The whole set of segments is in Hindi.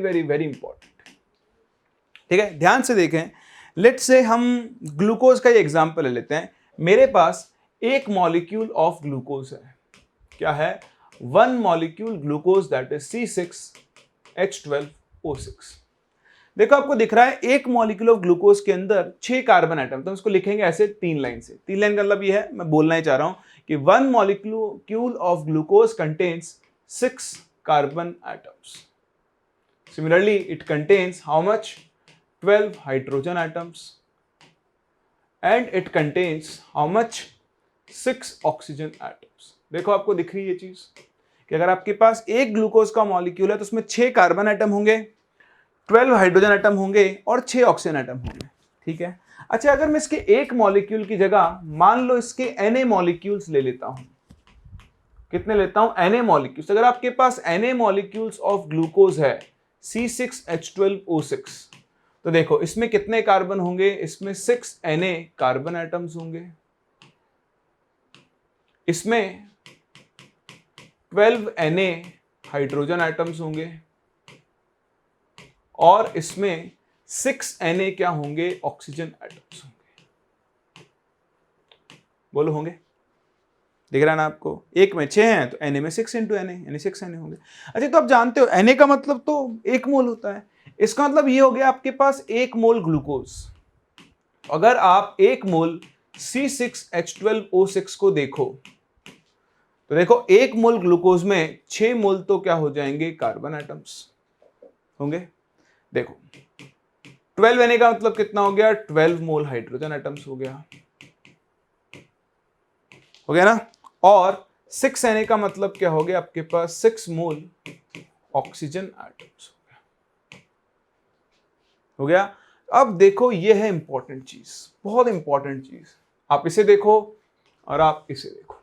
Very very important. ठीक है, ध्यान से देखें। लेट्स से हम ग्लूकोज का एग्जांपल ले लेते हैं। मेरे पास एक मॉलिक्यूल ऑफ ग्लूकोज है। क्या है? One molecule glucose, that is C6H12O6। देखो आपको दिख रहा है एक मॉलिक्यूल ऑफ ग्लूकोज के अंदर 6 कार्बन एटम, तो इसको लिखेंगे ऐसे 3 लाइन से। 3 लाइन का मतलब ये है, मैं बोलना ही चाह रहा हूं कि one molecule of glucose contains 6 carbon atoms. Similarly, it contains how much? 12 hydrogen atoms, and it contains how much? 6 oxygen atoms. देखो आपको दिख रही है ये चीज कि अगर आपके पास एक ग्लूकोज का मॉलिक्यूल है तो उसमें 6 कार्बन एटम होंगे, 12 हाइड्रोजन एटम होंगे और 6 ऑक्सीजन एटम होंगे। ठीक है। अच्छा, अगर मैं इसके एक मॉलिक्यूल की जगह मान लो इसके Na मॉलिक्यूल्स ले लेता हूं। कितने लेता हूं? Na molecules. अगर आपके पास Na मॉलिक्यूल्स ऑफ ग्लूकोज है C6H12O6, तो देखो इसमें कितने कार्बन होंगे? इसमें 6 Na कार्बन एटम्स होंगे, इसमें 12 Na हाइड्रोजन एटम्स होंगे और इसमें 6 Na क्या होंगे? ऑक्सीजन एटम्स होंगे। बोलो होंगे? दिख रहा है ना आपको? एक में 6 हैं तो Na में 6 इंटू Na यानी 6 Na होंगे। अच्छा, तो आप जानते हो Na का मतलब तो 1 मोल होता है। इसका मतलब ये हो गया आपके पास 1 मोल ग्लूकोज। अगर आप 1 मोल C6H12O6 को देखो तो देखो 1 मोल ग्लूकोज में 6 मोल तो क्या हो जाएंगे? कार्बन एटम्स होंगे। देखो 12 Na का मतलब कितना हो गया? 12 मोल हाइड्रोजन एटम्स हो गया ना। और 6 Na का मतलब क्या हो गया? आपके पास 6 मोल ऑक्सीजन एटम्स हो गया। अब देखो ये है इंपॉर्टेंट चीज, बहुत इंपॉर्टेंट चीज। आप इसे देखो और आप इसे देखो।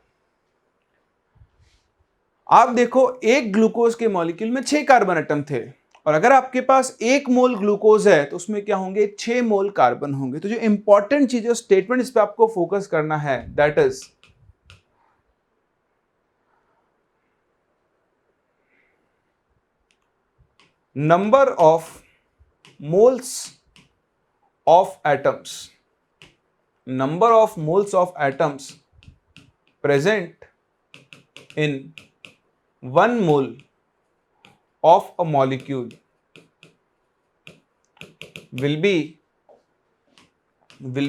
आप देखो एक ग्लूकोज के मॉलिक्यूल में 6 कार्बन एटम थे और अगर आपके पास 1 मोल ग्लूकोज है तो उसमें क्या होंगे? 6 मोल कार्बन होंगे। तो जो इंपॉर्टेंट चीज है, स्टेटमेंट, इस पे आपको फोकस करना है, that is number of moles of atoms, number of moles of atoms present in 1 mole of a molecule will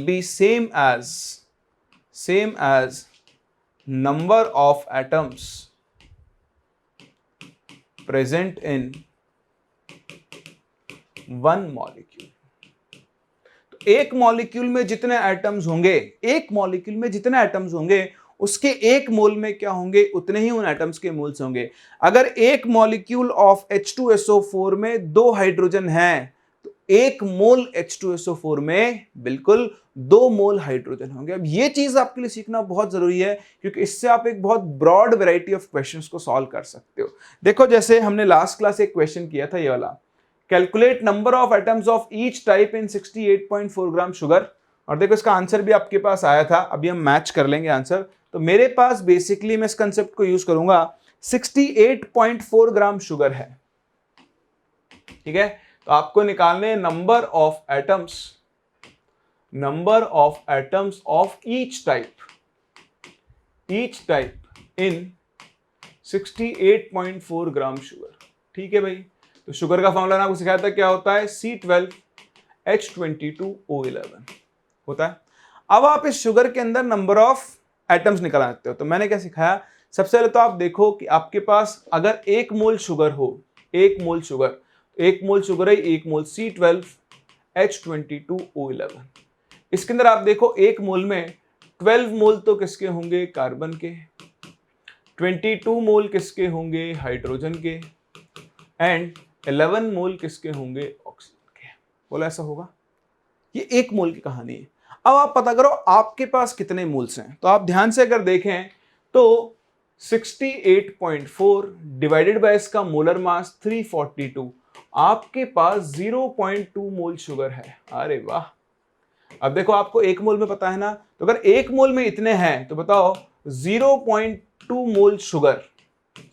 be same as number of atoms present in 1 molecule. तो एक मॉलिक्यूल में जितने एटम्स होंगे, एक मॉलिक्यूल में जितने एटम्स होंगे उसके 1 मोल में क्या होंगे? उतने ही उन एटम्स के मोल्स होंगे। अगर एक मॉलिक्यूल ऑफ H2SO4 में 2 हाइड्रोजन हैं तो 1 मोल H2SO4 में बिल्कुल 2 मोल हाइड्रोजन होंगे। अब ये चीज आपके लिए सीखना बहुत जरूरी है क्योंकि इससे आप एक बहुत ब्रॉड वैरायटी ऑफ क्वेश्चंस को सॉल्व कर सकते हो। देखो जैसे हमने लास्ट क्लास एक क्वेश्चन किया था, ये वाला, calculate number of atoms of each type in 68.4 gram sugar. और देखो इसका आंसर भी आपके पास आया था, अभी हम मैच कर लेंगे आंसर। तो मेरे पास बेसिकली मैं इस कंसेप्ट को यूज करूंगा, 68.4 ग्राम शुगर है। ठीक है, तो आपको निकालने number of atoms of each type in 68.4 gram sugar. ठीक है भाई, तो शुगर का फॉर्मूला ना आपको सिखाया था, क्या होता है? C12H22O11 होता है। अब आप इस शुगर के अंदर नंबर ऑफ एटम्स निकाल सकते हो। तो मैंने क्या सिखाया? सबसे पहले तो आप देखो कि आपके पास अगर 1 मोल शुगर हो, 1 मोल शुगर है, 1 मोल C12H22O11। इसके अंदर आप देखो 1 मोल में 12 मोल तो किसके होंगे? कार्बन के, 22 मोल किसके होंगे? हाइड्रोजन के, एंड 11 मोल किसके होंगे? ऑक्सीजन के। बोला ऐसा होगा? ये 1 मोल की कहानी है। अब आप पता करो आपके पास कितने मोल्स हैं। तो आप ध्यान से अगर देखें तो 68.4 डिवाइडेड बाय इसका मोलर मास 342, आपके पास 0.2 मोल शुगर है। अरे वाह! अब देखो आपको 1 मोल में पता है ना, तो अगर 1 मोल में इतने हैं तो बताओ 0.2 मोल शुगर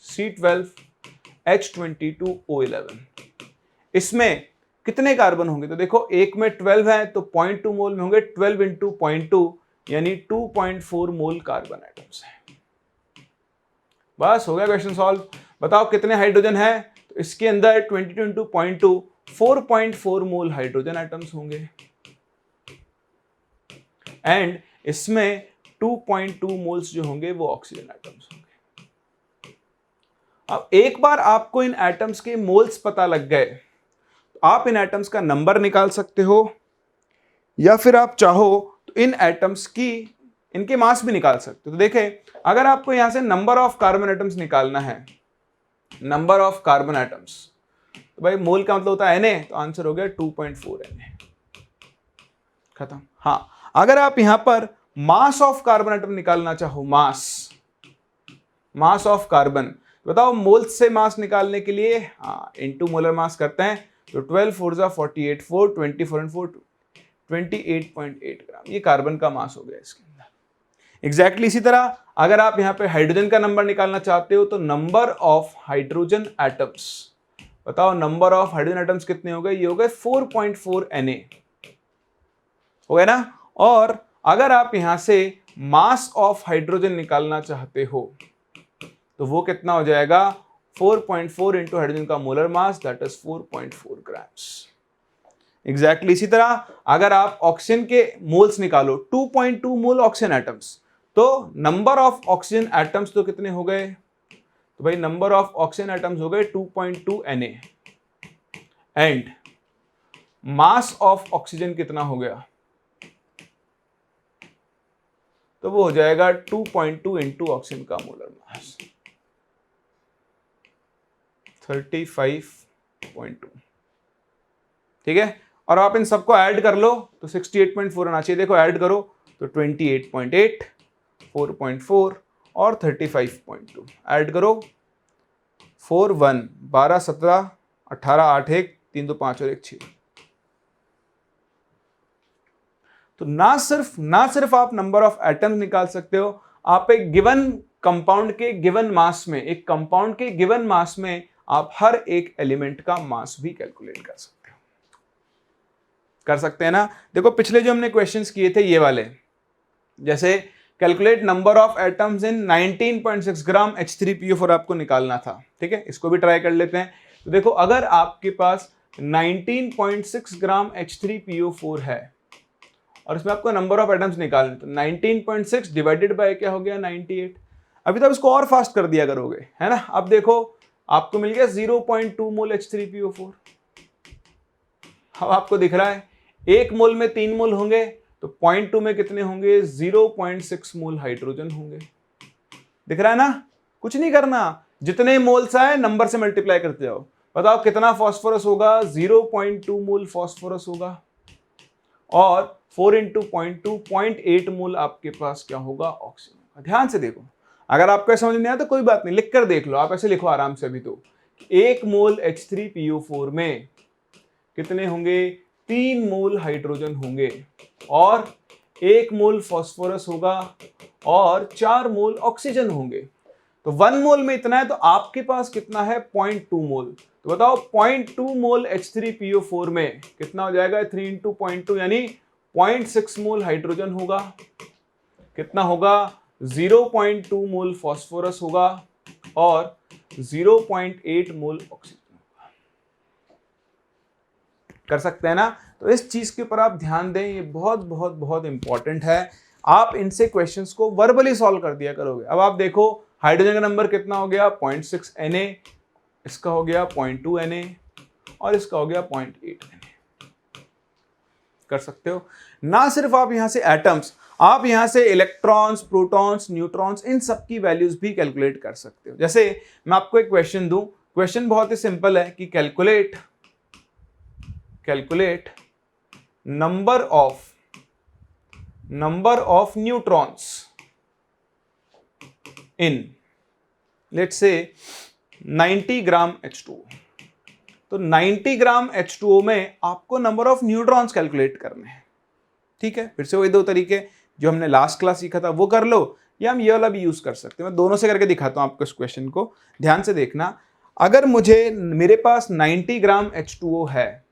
C12H22O11 इसमें कितने कार्बन होंगे? तो देखो एक में 12 है तो 0.2 मोल में होंगे, 12 इंटू 0.2 यानी 2.4 मोल कार्बन एटम्स है। बस हो गया क्वेश्चन सॉल्व। बताओ कितने हाइड्रोजन है? तो इसके अंदर 22 इंटू 0.2 4.4 मोल हाइड्रोजन एटम्स होंगे एंड इसमें 2.2 मोल्स जो होंगे वो ऑक्सीजन एटम्स होंगे। अब एक बार आपको इन एटम्स के मोल्स पता लग गए तो आप इन एटम्स का नंबर निकाल सकते हो या फिर आप चाहो तो इन एटम्स की इनके मास भी निकाल सकते हो। तो देखें अगर आपको यहां से नंबर ऑफ कार्बन एटम्स निकालना है, नंबर ऑफ कार्बन एटम्स, तो भाई मोल का मतलब होता है Na, तो आंसर हो गया 2.4 Na। खत्म। हाँ, अगर आप यहां पर मास ऑफ कार्बन एटम निकालना चाहो, मास ऑफ कार्बन, बताओ मोल्स से मास निकालने के लिए हाँ इनटू मोलर मास करते हैं तो 12 4 जा 48, 4 24 and 4 28.8 ग्राम, ये कार्बन का मास हो गया इसके अंदर। एग्जैक्टली इसी तरह अगर आप यहां पे हाइड्रोजन का नंबर निकालना चाहते हो तो नंबर ऑफ हाइड्रोजन एटम्स, बताओ नंबर ऑफ हाइड्रोजन एटम्स कितने हो गए? ये हो गए 4.4 Na हो गया ना। और अगर आप यहां से मास ऑफ हाइड्रोजन निकालना चाहते हो तो वो कितना हो जाएगा? 4.4 इंटू हाइड्रोजन का molar mass, that is 4.4 grams. Exactly इसी तरह अगर आप ऑक्सीजन के मोल्स निकालो, 2.2 मोल ऑक्सीजन एटम्स, तो नंबर ऑफ ऑक्सीजन एटम्स तो कितने हो गए? तो भाई नंबर ऑफ ऑक्सीजन एटम्स हो गए 2.2 Na and mass of oxygen कितना हो गया? तो वो हो जाएगा 2.2 इंटू ऑक्सीजन का मोलर मास, 35.2। ठीक है, और आप इन सबको ऐड कर लो तो 68.4 आना चाहिए। देखो ऐड करो तो 28.8, 4.4 और 35.2 ऐड करो, 4 1 12 17 18 8 1 3 2 5 और 1 6। तो ना सिर्फ आप नंबर ऑफ एटम्स निकाल सकते हो, आप एक गिवन कंपाउंड के गिवन मास में, एक कंपाउंड के गिवन मास में आप हर एक एलिमेंट का मास भी कैलकुलेट कर सकते हो। कर सकते हैं ना। देखो पिछले जो हमने क्वेश्चंस किए थे ये वाले, जैसे calculate number of atoms in 19.6 gram H3PO4 आपको निकालना था। ठीक है, इसको भी ट्राई कर लेते हैं। तो देखो अगर आपके पास 19.6 ग्राम H3PO4 है और इसमें आपको नंबर ऑफ एटम्स निकालने, तो 19.6 डिवाइडेड बाय क्या हो गया? 98। अभी तो इसको और फास्ट कर दिया करोगे, है ना। अब देखो आपको मिल गया 0.2 मोल H3PO4। अब आपको दिख रहा है 1 मोल में 3 मोल होंगे तो 0.2 में कितने होंगे? 0.6 मोल हाइड्रोजन होंगे। दिख रहा है ना। कुछ नहीं करना, जितने मोल्स आए नंबर से मल्टीप्लाई करते जाओ। बताओ कितना फॉस्फोरस होगा? 0.2 मोल फॉस्फोरस होगा और 4 इंटू 0.2 0.8 मोल आपके पास क्या होगा? ऑक्सीजन। ध्यान से देखो, अगर आपको समझ नहीं आया तो कोई बात नहीं, लिख कर देख लो। आप ऐसे लिखो आराम से अभी तो, 1 मोल H3PO4 में कितने होंगे? 3 मोल हाइड्रोजन होंगे और 1 मोल फॉस्फोरस होगा और 4 मोल ऑक्सीजन होंगे। तो 1 मोल में इतना है तो आपके पास कितना है? 0.2 मोल। तो बताओ 0.2 मोल H3PO4 में कितना हो जाएगा? 3 इंटू 0.2 यानी 0.6 मोल हाइड्रोजन होगा। कितना होगा? 0.2 मोल फॉस्फोरस होगा और 0.8 मोल ऑक्सीजन होगा। कर सकते हैं ना। तो इस चीज के ऊपर आप ध्यान दें, ये बहुत बहुत बहुत इंपॉर्टेंट है। आप इनसे क्वेश्चंस को वर्बली सॉल्व कर दिया करोगे। अब आप देखो हाइड्रोजन का नंबर कितना हो गया? 0.6 Na, इसका हो गया 0.2 Na और इसका हो गया 0.8 Na। कर सकते हो ना। सिर्फ आप यहां से एटम्स, आप यहां से इलेक्ट्रॉन्स, प्रोटॉन्स, न्यूट्रॉन्स, इन सब की वैल्यूज भी कैलकुलेट कर सकते हो। जैसे मैं आपको एक क्वेश्चन दूं, क्वेश्चन बहुत ही सिंपल है कि calculate number of neutrons in let's say 90 gram H2O। तो 90 ग्राम H2O में आपको नंबर ऑफ न्यूट्रॉन्स कैलकुलेट करने हैं। ठीक है, फिर से वही 2 तरीके जो हमने लास्ट क्लास सीखा था वो कर लो, या हम ये वाला भी यूज कर सकते हैं। मैं दोनों से करके दिखाता हूं आपको इस क्वेश्चन को, ध्यान से देखना। अगर मेरे पास 90 ग्राम H2O है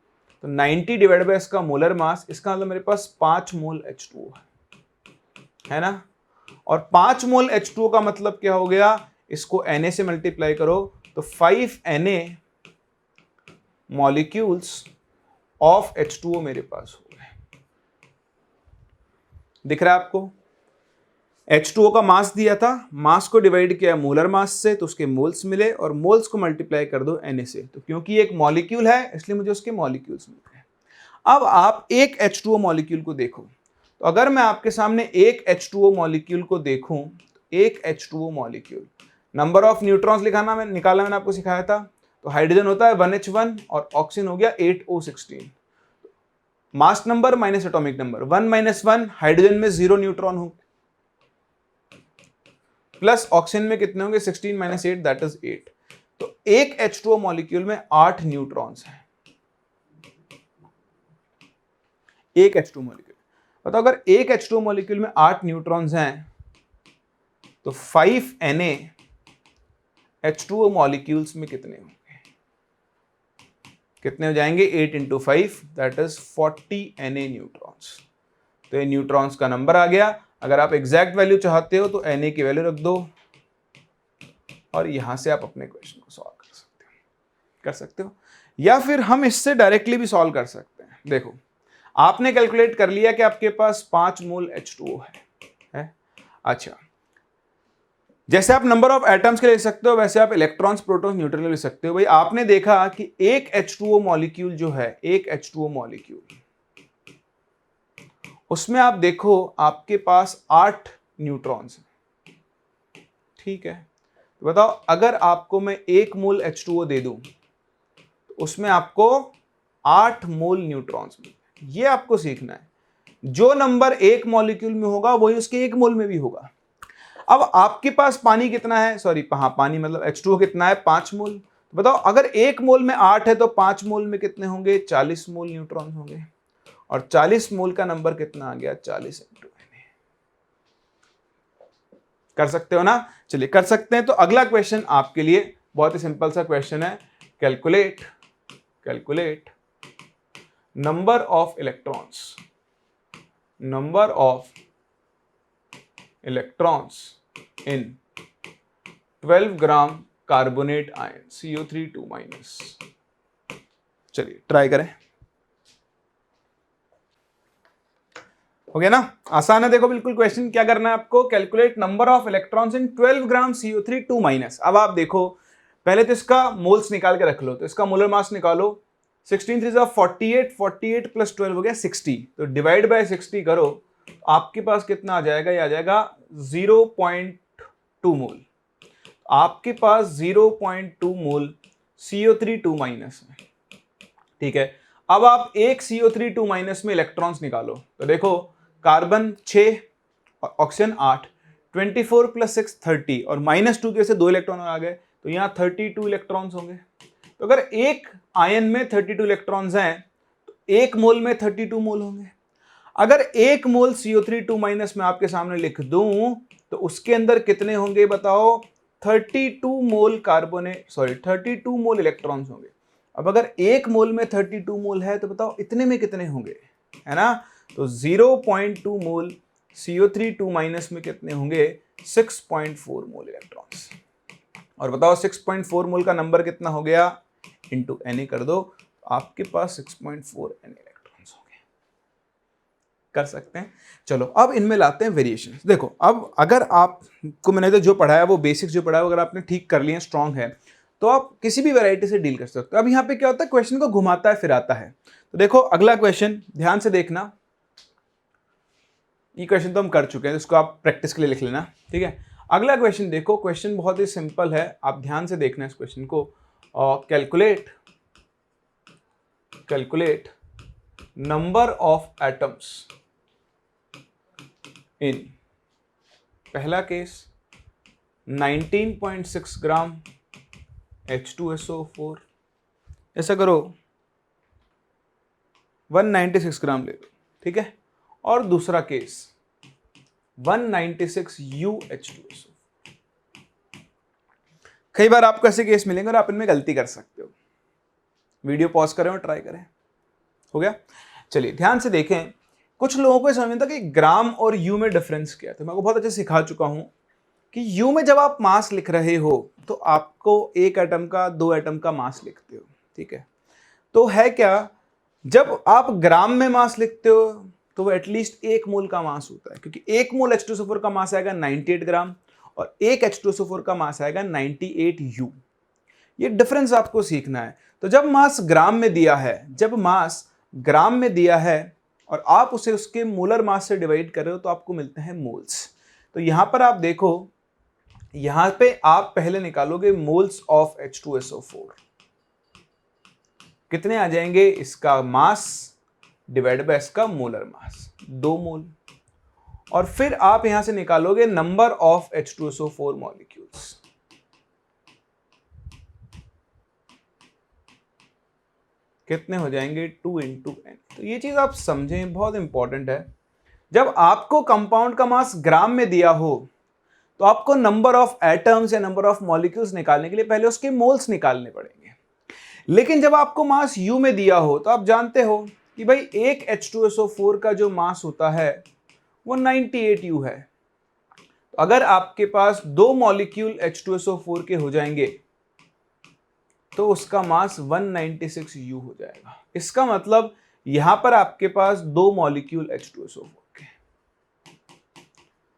तो 90 डिवाइड बाय इसका मोलर मास, इसका मतलब मेरे पास 5 मोल H2O है ना। और 5 मोल H2O का मतलब क्या हो गया, इसको Na से मल्टीप्लाई करो तो 5 Na मॉलिक्यूल्स ऑफ H2O मेरे पास हो गए। दिख रहा है आपको, H2O का मास दिया था, मास को डिवाइड किया मोलर मास से तो उसके मोल्स मिले, और मोल्स को मल्टीप्लाई कर दो Na से, तो क्योंकि ये एक मॉलिक्यूल है इसलिए मुझे उसके मॉलिक्यूल्स मिल गए। अब आप एक H2O मॉलिक्यूल को देखो, तो अगर मैं आपके सामने एक H2O मॉलिक्यूल को देखूं, तो एक H2O molecule, number of neutrons निकाला मैंने आपको सिखाया था, तो हाइड्रोजन होता है 1H1 और ऑक्सीजन हो गया 8O16। Mass number minus atomic number, 1 - 1 hydrogen में 0 न्यूट्रॉन होंगे, प्लस ऑक्सीजन में कितने होंगे 16 - 8 दैट इज 8। तो एक H2O मॉलिक्यूल में 8 न्यूट्रॉन्स हैं, एक H2O मॉलिक्यूल। बताओ अगर एक H2O मॉलिक्यूल में 8 न्यूट्रॉन्स हैं तो 5 Na H2O मॉलिक्यूल्स में कितने होंगे, कितने हो जाएंगे, 8 × 5 दैट इज 40 Na न्यूट्रॉन्स। तो ये न्यूट्रॉन्स का नंबर आ गया। अगर आप एग्जैक्ट वैल्यू चाहते हो तो Na की वैल्यू रख दो और यहां से आप अपने क्वेश्चन को सॉल्व कर सकते हो, या फिर हम इससे डायरेक्टली भी सॉल्व कर सकते हैं। देखो आपने कैलकुलेट कर लिया कि आपके पास 5 मोल H2O है? अच्छा, जैसे आप नंबर ऑफ एटम्स के ले सकते हो वैसे आप इलेक्ट्रॉन्स, प्रोटॉन्स, न्यूट्रॉन ले सकते हो। भाई आपने देखा कि एक H2O मॉलिक्यूल जो है, एक H2O मॉलिक्यूल, उसमें आप देखो आपके पास 8 न्यूट्रॉन्स हैं, ठीक है। तो बताओ अगर आपको मैं 1 मोल H2O दे दूं तो उसमें आपको 8 मोल न्यूट्रॉन्स मिलते हैं। ये आपको सीखना है, जो नंबर एक मॉलिक्यूल में होगा वही उसके 1 मोल में भी होगा। अब आपके पास पानी कितना है, पानी मतलब H2O कितना है, 5 मोल। तो बताओ अगर 1 मोल में 8 है तो 5 मोल में कितने होंगे, 40 मोल न्यूट्रॉन होंगे, और 40 मोल का नंबर कितना आ गया, 40 × Na। कर सकते हो ना, चलिए कर सकते हैं। तो अगला क्वेश्चन आपके लिए बहुत ही सिंपल सा क्वेश्चन है, calculate number of electrons in 12 gram carbonate ion CO3 2-। चलिए ट्राई करें, हो गया ना, आसान है। देखो बिल्कुल क्वेश्चन क्या करना है आपको, calculate number of electrons in 12 gram CO3 2-। अब आप देखो पहले तो इसका मोल्स निकाल के रख लो, तो इसका मोलर मास निकालो, 16 3 48, 48 + 12 हो गया 60। तो डिवाइड बाय 60 करो, आपके पास कितना आ जाएगा, ये आ जाएगा 0.2 मोल। आपके पास 0.2 मोल CO3 2- है, ठीक है। अब आप एक CO3 2- में इलेक्ट्रॉन्स निकालो, तो देखो कार्बन 6 और ऑक्सीजन 8, 24 + 6 30, और -2 के से 2 इलेक्ट्रॉन आ गए, तो यहाँ 32 इलेक्ट्रॉन्स होंगे। तो अगर एक आयन में 32 इलेक्ट्रॉन्स हैं तो एक मोल में 32 मोल होंगे। अगर एक मोल CO3 2- में आपके सामने लिख दूं तो उसके अंदर कितने होंगे बताओ, 32 मोल 32 मोल इलेक्ट्रॉन्स होंगे। अब अगर एक मोल में 32 मोल है तो बताओ इतने में कितने होंगे, है ना। तो 0.2 मोल CO3 2- में कितने होंगे, 6.4 मोल इलेक्ट्रॉन्स। और बताओ 6.4 मोल का नंबर कितना हो गया, इंटू Na कर दो, आपके पास 6.4 Na इलेक्ट्रॉन्स हो गए। कर सकते हैं। चलो अब इनमें लाते हैं वेरिएशन। देखो अब अगर आपको मैंने तो जो पढ़ाया वो बेसिक्स जो पढ़ाया अगर आपने ठीक कर लिए, स्ट्रांग है, तो आप किसी भी वैरायटी से डील कर सकते हो। अब यहाँ पे क्या होता है, क्वेश्चन को घुमाता है फिराता है। तो देखो अगला क्वेश्चन ध्यान से देखना, ये क्वेश्चन तो हम कर चुके हैं, इसको आप प्रैक्टिस के लिए लिख लेना, ठीक है। अगला क्वेश्चन देखो, क्वेश्चन बहुत ही सिंपल है, आप ध्यान से देखना इस क्वेश्चन को। Calculate number of atoms in, पहला केस 19.6 ग्राम H2SO4, ऐसा करो 196 ग्राम ले लो, ठीक है। और दूसरा केस 196 UH2SO। कई बार आपको ऐसे केस मिलेंगे और आप इनमें गलती कर सकते हो। वीडियो पॉज करें और ट्राई करें। हो गया? चलिए ध्यान से देखें। कुछ लोगों को समझ में था कि ग्राम और यू में डिफरेंस क्या है, तो मैं आपको बहुत अच्छे से सिखा चुका हूं कि यू में जब आप मास लिख रहे हो तो आपको एक एटम का, दो एटम का मास लिखते हो। ठीक है, तो है क्या, जब आप ग्राम में मास लिखते हो तो वो एटलीस्ट एक मोल का मास होता है, क्योंकि एक मोल H2SO4 का मास आएगा 98 ग्राम और एक H2SO4 का मास आएगा 98 U। ये डिफरेंस आपको सीखना है। तो जब मास ग्राम में दिया है, जब मास ग्राम में दिया है और आप उसे उसके मोलर मास से डिवाइड कर रहे हो तो आपको मिलते हैं मोल्स। तो यहां पर आप देखो, यहां पे आप पहले निकालोगे मोल्स ऑफ H2SO4, कितने आ जाएंगे, इसका मास डिवाइड बाय इसका मोलर मास, 2 मोल। और फिर आप यहां से निकालोगे नंबर ऑफ H2SO4 मॉलिक्यूल्स, कितने हो जाएंगे, 2 × n। तो ये चीज आप समझें, बहुत इंपॉर्टेंट है। जब आपको कंपाउंड का मास ग्राम में दिया हो तो आपको नंबर ऑफ एटम्स या नंबर ऑफ मॉलिक्यूल्स निकालने के लिए पहले उसके मोल्स निकालने पड़ेंगे। लेकिन जब आपको मास यू में दिया हो तो आप जानते हो कि भाई एक H2SO4 का जो मास होता है वो 98 U है। तो अगर आपके पास 2 मॉलिक्यूल H2SO4 के हो जाएंगे तो उसका मास 196 U हो जाएगा। इसका मतलब यहां पर आपके पास 2 मॉलिक्यूल H2SO4 के,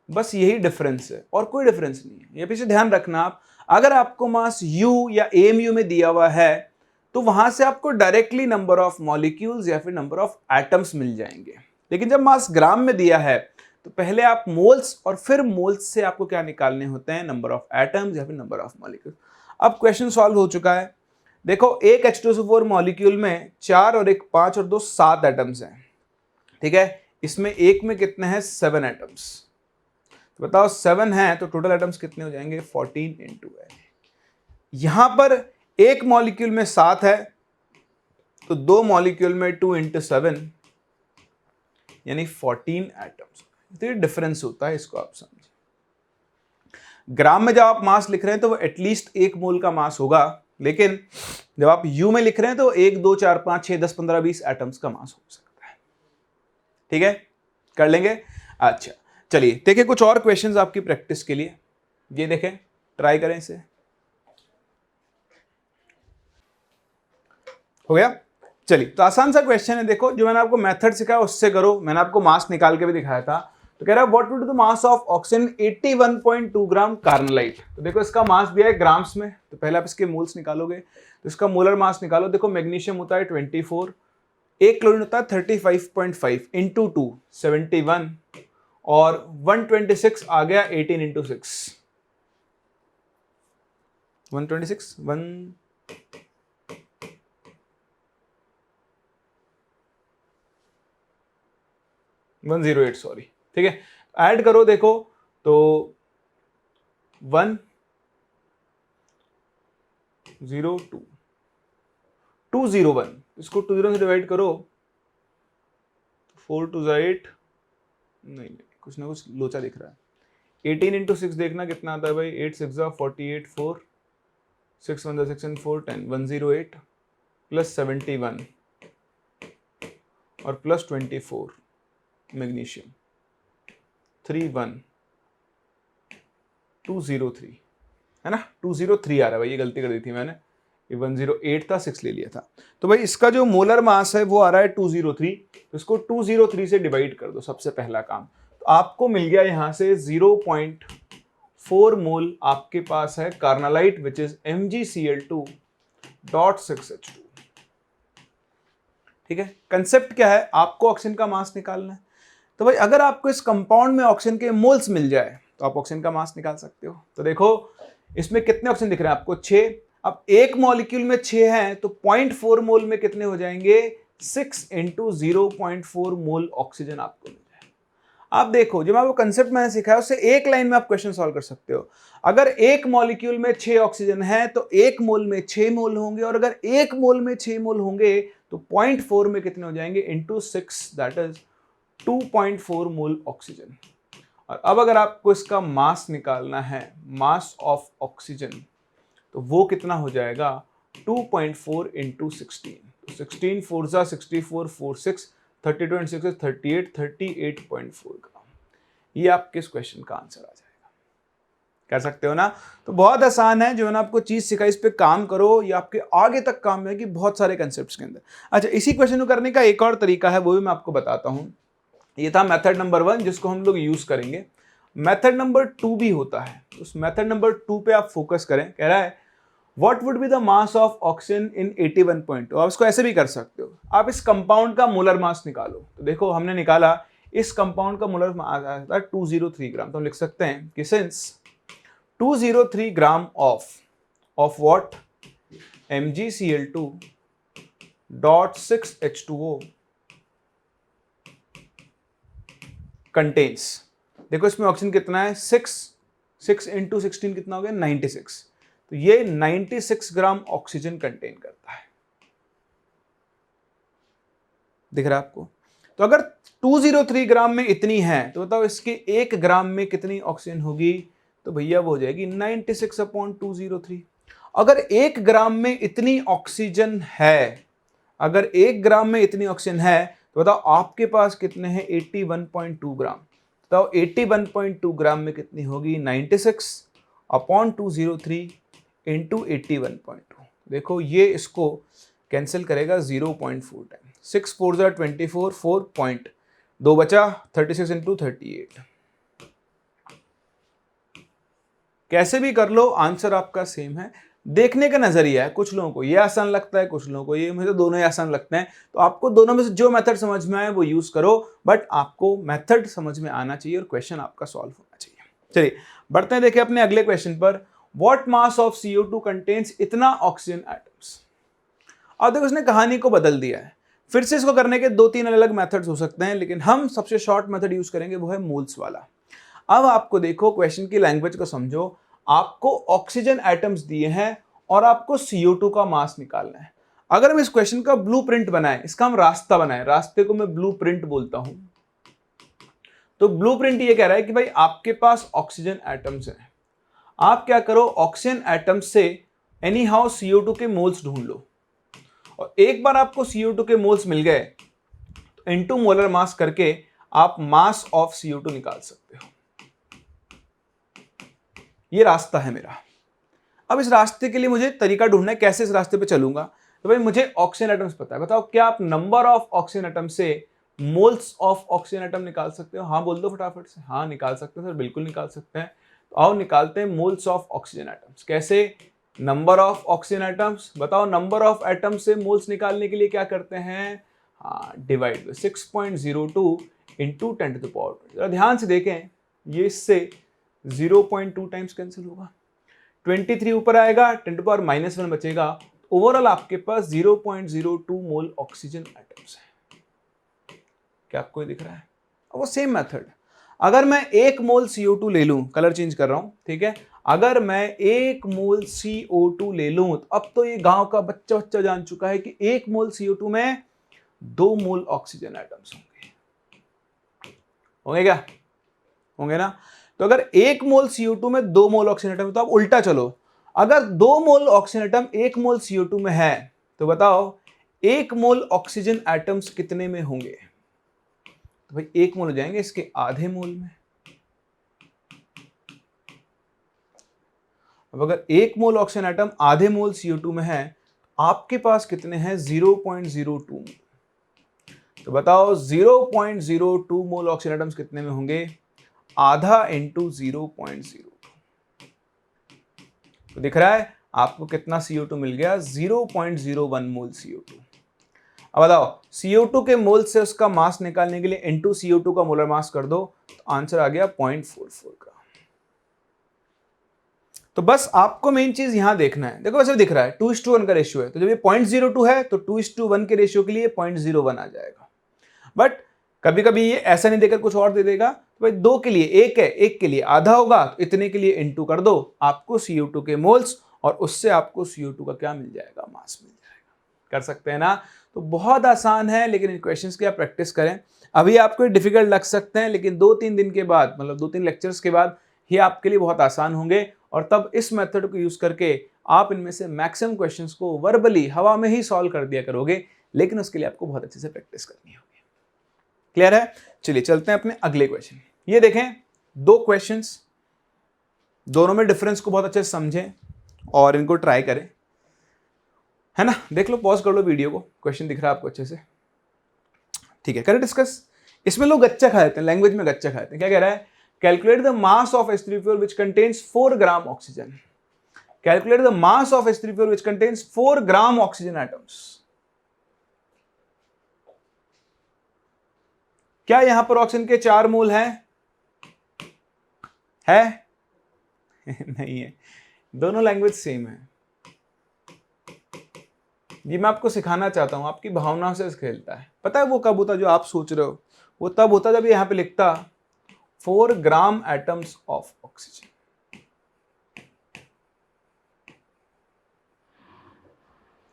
बस यही डिफरेंस है और कोई डिफरेंस नहीं है। ये पीछे ध्यान रखना आप, अगर आपको मास U या AMU में दिया हुआ है तो वहां से आपको डायरेक्टली नंबर ऑफ मॉलिक्यूल्स या फिर नंबर ऑफ एटम्स मिल जाएंगे। लेकिन जब मास ग्राम में दिया है तो पहले आप मोल्स और फिर मोल्स से आपको क्या निकालने होते हैं, नंबर ऑफ एटम्स या फिर नंबर ऑफ मॉलिक्यूल्स। अब क्वेश्चन सॉल्व हो चुका है। देखो, एक H2SO4 मॉलिक्यूल में 4 और एक 5 और 2 7 एटम्स हैं। ठीक है, इसमें एक में कितने हैं, 7 एटम्स। तो बताओ 7 हैं तो टोटल एटम्स कितने हो जाएंगे, 14 × n। यहां पर एक मॉलिक्यूल में 7 है तो 2 मॉलिक्यूल में 2 × 7 यानी 14 एटम्स। तो ये डिफरेंस होता है, इसको आप समझिए। ग्राम में जब आप मास लिख रहे हैं तो वो एटलीस्ट एक मोल का मास होगा, लेकिन जब आप यू में लिख रहे हैं तो 1 2 4 5 6 10 15 20 एटम्स का मास हो सकता है। ठीक है, कर लेंगे। अच्छा चलिए देखिए कुछ और क्वेश्चंस आपकी प्रैक्टिस के लिए, ये देखें, ट्राई करें इसे। हो गया? चलिए, तो आसान सा क्वेश्चन है, देखो जो मैंने आपको मेथड सिखाया उससे करो। मैंने आपको मास निकाल के भी दिखाया था। तो कह रहा है what would the mass of oxygen 81.2 ग्राम कार्नलाइट। तो देखो इसका मास दिया है ग्राम्स में, तो पहले आप इसके मोल्स निकालोगे, तो इसका मोलर मास निकालो। देखो मैग्नीशियम होता है 24, एक क्लोरीन होता है 35.5 × 2 71 और 126 आ गया 18 × 6 126 108 सॉरी। ठीक है, ऐड करो, देखो तो 102 201, इसको 2 से डिवाइड करो, 4 2 8, नहीं कुछ ना कुछ लोचा दिख रहा है। 18 × 6 देखना कितना आता है भाई, 8 6 48 4 6 1 6 and 4 10 108 प्लस 71 और प्लस 24 मैग्नीशियम 31 203 है ना, 203 आ रहा है भाई, ये गलती कर दी थी मैंने, ये 108 था, 6 ले लिया था। तो भाई इसका जो मोलर मास है वो आ रहा है 203, तो इसको 203 से डिवाइड कर दो, सबसे पहला काम। तो आपको मिल गया यहां से 0.4 मोल आपके पास है कार्नालाइट विच इज MgCl2.6H2। ठीक है, कंसेप्ट क्या है, आपको ऑक्सीजन का मास निकालना है। तो भाई अगर आपको इस कंपाउंड में ऑक्सीजन के मोल्स मिल जाए तो आप ऑक्सीजन का मास निकाल सकते हो। तो देखो इसमें कितने ऑक्सीजन दिख रहे हैं आपको, 6। अब एक मॉलिक्यूल में 6 हैं तो 0.4 मोल में कितने हो जाएंगे, 6 × 0.4 मोल ऑक्सीजन आपको मिल जाए। आप देखो जो मैं आपको कंसेप्ट मैंने सिखाया उससे एक लाइन में आप क्वेश्चन सॉल्व कर सकते हो। अगर एक मॉलिक्यूल में 6 ऑक्सीजन है तो एक मोल में 6 मोल होंगे, और अगर एक मोल में 6 मोल होंगे तो 0.4 में कितने हो जाएंगे, × 6 दैट इज 2.4 मोल ऑक्सीजन। और अब अगर आपको इसका मास निकालना है, मास ऑफ ऑक्सीजन, तो तो वो कितना हो जाएगा 2.4 इंटू 16। 16 4 जा 64 4 6 32 and 6 is 38 38.4 ग्राम। ये आपके इस क्वेश्चन का आंसर आ जाएगा। कर सकते हो ना? तो बहुत आसान है, जो है ना आपको चीज सिखाई, इस पे काम करो, ये आपके आगे तक काम में कि बहुत सारे कंसेप्ट्स के अंदर। अच्छा, इसी क्वेश्चन को करने का एक और तरीका है, वो भी मैं आपको बताता हूं। ये था मेथड नंबर 1 जिसको हम लोग यूज करेंगे। मेथड नंबर 2 भी होता है, उस मेथड नंबर 2 पे आप फोकस करें। कह रहा है what would be the mass of oxygen in 81.2। आप इसको ऐसे भी कर सकते हो, आप इस कंपाउंड का मोलर मास निकालो। तो देखो हमने निकाला, इस कंपाउंड का मोलर मास आया था 203 ग्राम। तो हम लिख सकते हैं कि since 203 gram of what MgCl2 dot 6H2O contains, देखो इसमें ऑक्सीजन कितना है 6 इंटू 16 कितना हो गया 96। तो ये 96 ग्राम ऑक्सीजन कंटेन करता है। दिख रहा है आपको? तो अगर 203 ग्राम में इतनी है तो बताओ इसके 1 ग्राम में कितनी ऑक्सीजन होगी? तो भैया वो हो जाएगी 96/203। अगर 1 ग्राम में इतनी ऑक्सीजन है, अगर 1 ग्राम में इतनी ऑक्सीजन है तो बताओ आपके पास कितने हैं 81.2 ग्राम। बताओ 81.2 ग्राम में कितनी होगी 96/203 इंटू 81.2। देखो ये इसको कैंसिल करेगा 0.4 टाइम। 6 4 जा 24 4 पॉइंट 2 बचा 36 इंटू 38। कैसे भी कर लो आंसर आपका सेम है। देखने का नजरिया है, कुछ लोगों को ये आसान लगता है, कुछ लोगों को ये, मुझे तो दोनों ही आसान लगते हैं। तो आपको दोनों में से जो मेथड समझ में आए वो यूज करो, बट आपको मेथड समझ में आना चाहिए और क्वेश्चन आपका सॉल्व होना चाहिए। चलिए बढ़ते हैं, देखिए अपने अगले क्वेश्चन पर। What mass of CO2 contains इतना ऑक्सीजन एटम्स। अब देखो उसने कहानी को बदल दिया है। फिर से इसको करने के 2-3 अलग मेथड्स हो सकते हैं, लेकिन हम सबसे शॉर्ट मेथड यूज करेंगे, वो है मोल्स वाला। अब आपको देखो क्वेश्चन की लैंग्वेज को समझो। आपको ऑक्सीजन एटम्स दिए हैं और आपको CO2 का मास निकालना है। अगर हम इस क्वेश्चन का ब्लूप्रिंट बनाएं, इसका हम रास्ता बनाएं, रास्ते को मैं ब्लूप्रिंट बोलता हूं। तो ब्लूप्रिंट ये कह रहा है कि भाई आपके पास ऑक्सीजन एटम्स हैं, आप क्या करो ऑक्सीजन एटम्स से एनी हाउ CO2 के मोल्स ढूंढ लो, और एक बार आपको CO2 के मोल्स मिल गए तो इनटू मोलर मास करके आप मास ऑफ CO2 निकाल सकते हो। ये रास्ता है मेरा। अब इस रास्ते के लिए मुझे तरीका ढूंढना है, कैसे इस रास्ते पे चलूंगा। तो भाई मुझे ऑक्सीजन एटम्स पता है, बताओ क्या आप नंबर ऑफ ऑक्सीजन एटम से मोल्स ऑफ ऑक्सीजन एटम निकाल सकते हो? हाँ बोल दो फटाफट से। हाँ निकाल सकते हैं सर, बिल्कुल निकाल सकते हैं। तो आओ निकालते हैं मोल्स ऑफ ऑक्सीजन एटम्स। कैसे? Number of oxygen atoms. बताओ नंबर ऑफ एटम्स से मोल्स निकालने के लिए क्या करते हैं? हाँ डिवाइड 6.02 इंटू 10⁻²। जरा ध्यान से देखें, ये इससे 0.2 टाइम्स कैंसिल होगा, 23 ऊपर आएगा, 10⁻⁻1 बचेगा। ओवरऑल आपके पास 0.02 मोल ऑक्सीजन एटम्स है। क्या आपको ये दिख रहा है? वो सेम मेथड, अगर मैं 1 मोल CO2 ले लूं, कलर चेंज कर रहा हूं, ठीक है, अगर मैं 1 मोल CO2 ले लूं, तो अब तो ये गांव का बच्चा जान चुका है कि 1 मोल CO2 में 2 मोल ऑक्सीजन एटम्स होंगे क्या? होंगे ना? तो अगर 1 मोल CO2 में 2 मोल ऑक्सीजन एटम है, तो आप उल्टा चलो, अगर 2 मोल ऑक्सीजन एटम 1 मोल CO2 में है तो बताओ 1 मोल ऑक्सीजन एटम्स कितने में होंगे? तो भाई 1 मोल हो जाएंगे इसके आधे मोल में। अब अगर 1 मोल ऑक्सीजन एटम आधे मोल CO2 में है, आपके पास कितने हैं? 0.02 मोल। तो बताओ 0.02 मोल ऑक्सीजन एटम्स कितने में होंगे? आधा इंटू 0.02। तो दिख रहा है आपको कितना CO2 मिल गया? 0.01 मोल CO2। अब बताओ CO2 के मोल से उसका मास निकालने के लिए इंटू CO2 का मोलर मास कर दो, तो आंसर आ गया 0.44 ग्राम। तो बस आपको मेन चीज यहां देखना है। देखो वैसे दिख रहा है 2:1 का रेशियो है, तो जब ये 0.02 है तो 2:1 के रेशियो के लिए 0.01 आ जाएगा। बट कभी कभी ये ऐसा नहीं देकर कुछ और दे देगा, तो भाई 2 के लिए 1 है, 1 के लिए आधा होगा, तो इतने के लिए इंटू कर दो, आपको CO2 के मोल्स और उससे आपको CO2 का क्या मिल जाएगा? मास मिल जाएगा। कर सकते हैं ना? तो बहुत आसान है, लेकिन इन क्वेश्चंस की आप प्रैक्टिस करें। अभी आपको डिफिकल्ट लग सकते हैं, लेकिन 2-3 दिन के बाद, मतलब 2-3 लेक्चर्स के बाद ये आपके लिए बहुत आसान होंगे, और तब इस मेथड को यूज करके आप इनमें से मैक्सिमम क्वेश्चंस को वर्बली हवा में ही सॉल्व कर दिया करोगे, लेकिन उसके लिए आपको बहुत अच्छे से प्रैक्टिस करनी होगी। क्लियर है? चलिए चलते हैं अपने अगले क्वेश्चन। ये देखें, दो क्वेश्चंस, दोनों में डिफरेंस को बहुत अच्छे से समझें और इनको ट्राई करें, है ना। देख लो, पॉज कर लो वीडियो को, क्वेश्चन दिख रहा है आपको अच्छे से, ठीक है। करें डिस्कस। इसमें लोग गच्चा खा देते हैं, लैंग्वेज में गच्चा खाते हैं। क्या कह रहा है? Calculate the mass of H3PO which contains 4 gram oxygen. Calculate the mass of H3PO which contains 4 gram oxygen atoms. क्या यहां पर ऑक्सीजन के 4 मोल हैं? है? नहीं है, दोनों लैंग्वेज सेम है। ये मैं आपको सिखाना चाहता हूं, आपकी भावनाओं से खेलता है। पता है वो कब होता जो आप सोच रहे हो? वो तब होता जब यहां पे लिखता 4 ग्राम एटम्स ऑफ ऑक्सीजन।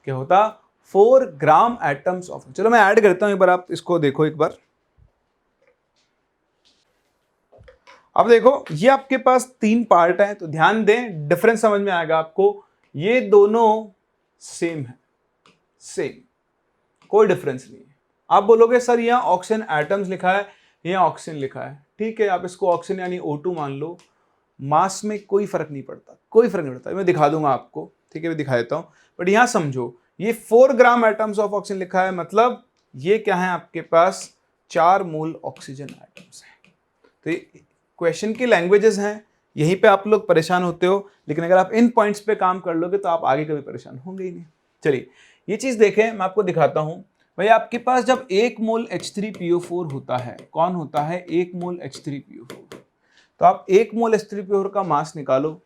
क्या होता? 4 ग्राम एटम्स ऑफ। चलो मैं ऐड करता हूं एक बार, आप इसको देखो एक बार। अब देखो, ये आपके पास 3 पार्ट है, तो ध्यान दें, डिफरेंस समझ में आएगा आपको। ये दोनों सेम है, सेम, कोई डिफरेंस नहीं है। आप बोलोगे सर यहाँ ऑक्सीजन एटम्स लिखा है, यहाँ ऑक्सीजन लिखा है, ठीक है, आप इसको ऑक्सीजन यानी O2 मान लो। मास में कोई फर्क नहीं पड़ता, कोई फर्क नहीं पड़ता, मैं दिखा दूंगा आपको, ठीक है, मैं दिखा देता हूँ। बट यहाँ समझो, ये 4 ग्राम एटम्स ऑफ ऑक्सीजन लिखा है, मतलब ये क्या है आपके पास? 4 मोल ऑक्सीजन एटम्स है। तो ये क्वेश्चन की लैंग्वेजेस हैं, यहीं पे आप लोग परेशान होते हो, लेकिन अगर आप इन पॉइंट्स पे काम कर लोगे तो आप आगे कभी परेशान होंगे ही नहीं। चलिए ये चीज देखें, मैं आपको दिखाता हूं। भाई आपके पास जब 1 मोल H3PO4 होता है, कौन होता है? 1 मोल H3PO4। तो आप 1 मोल H3PO4 का मास निकालो,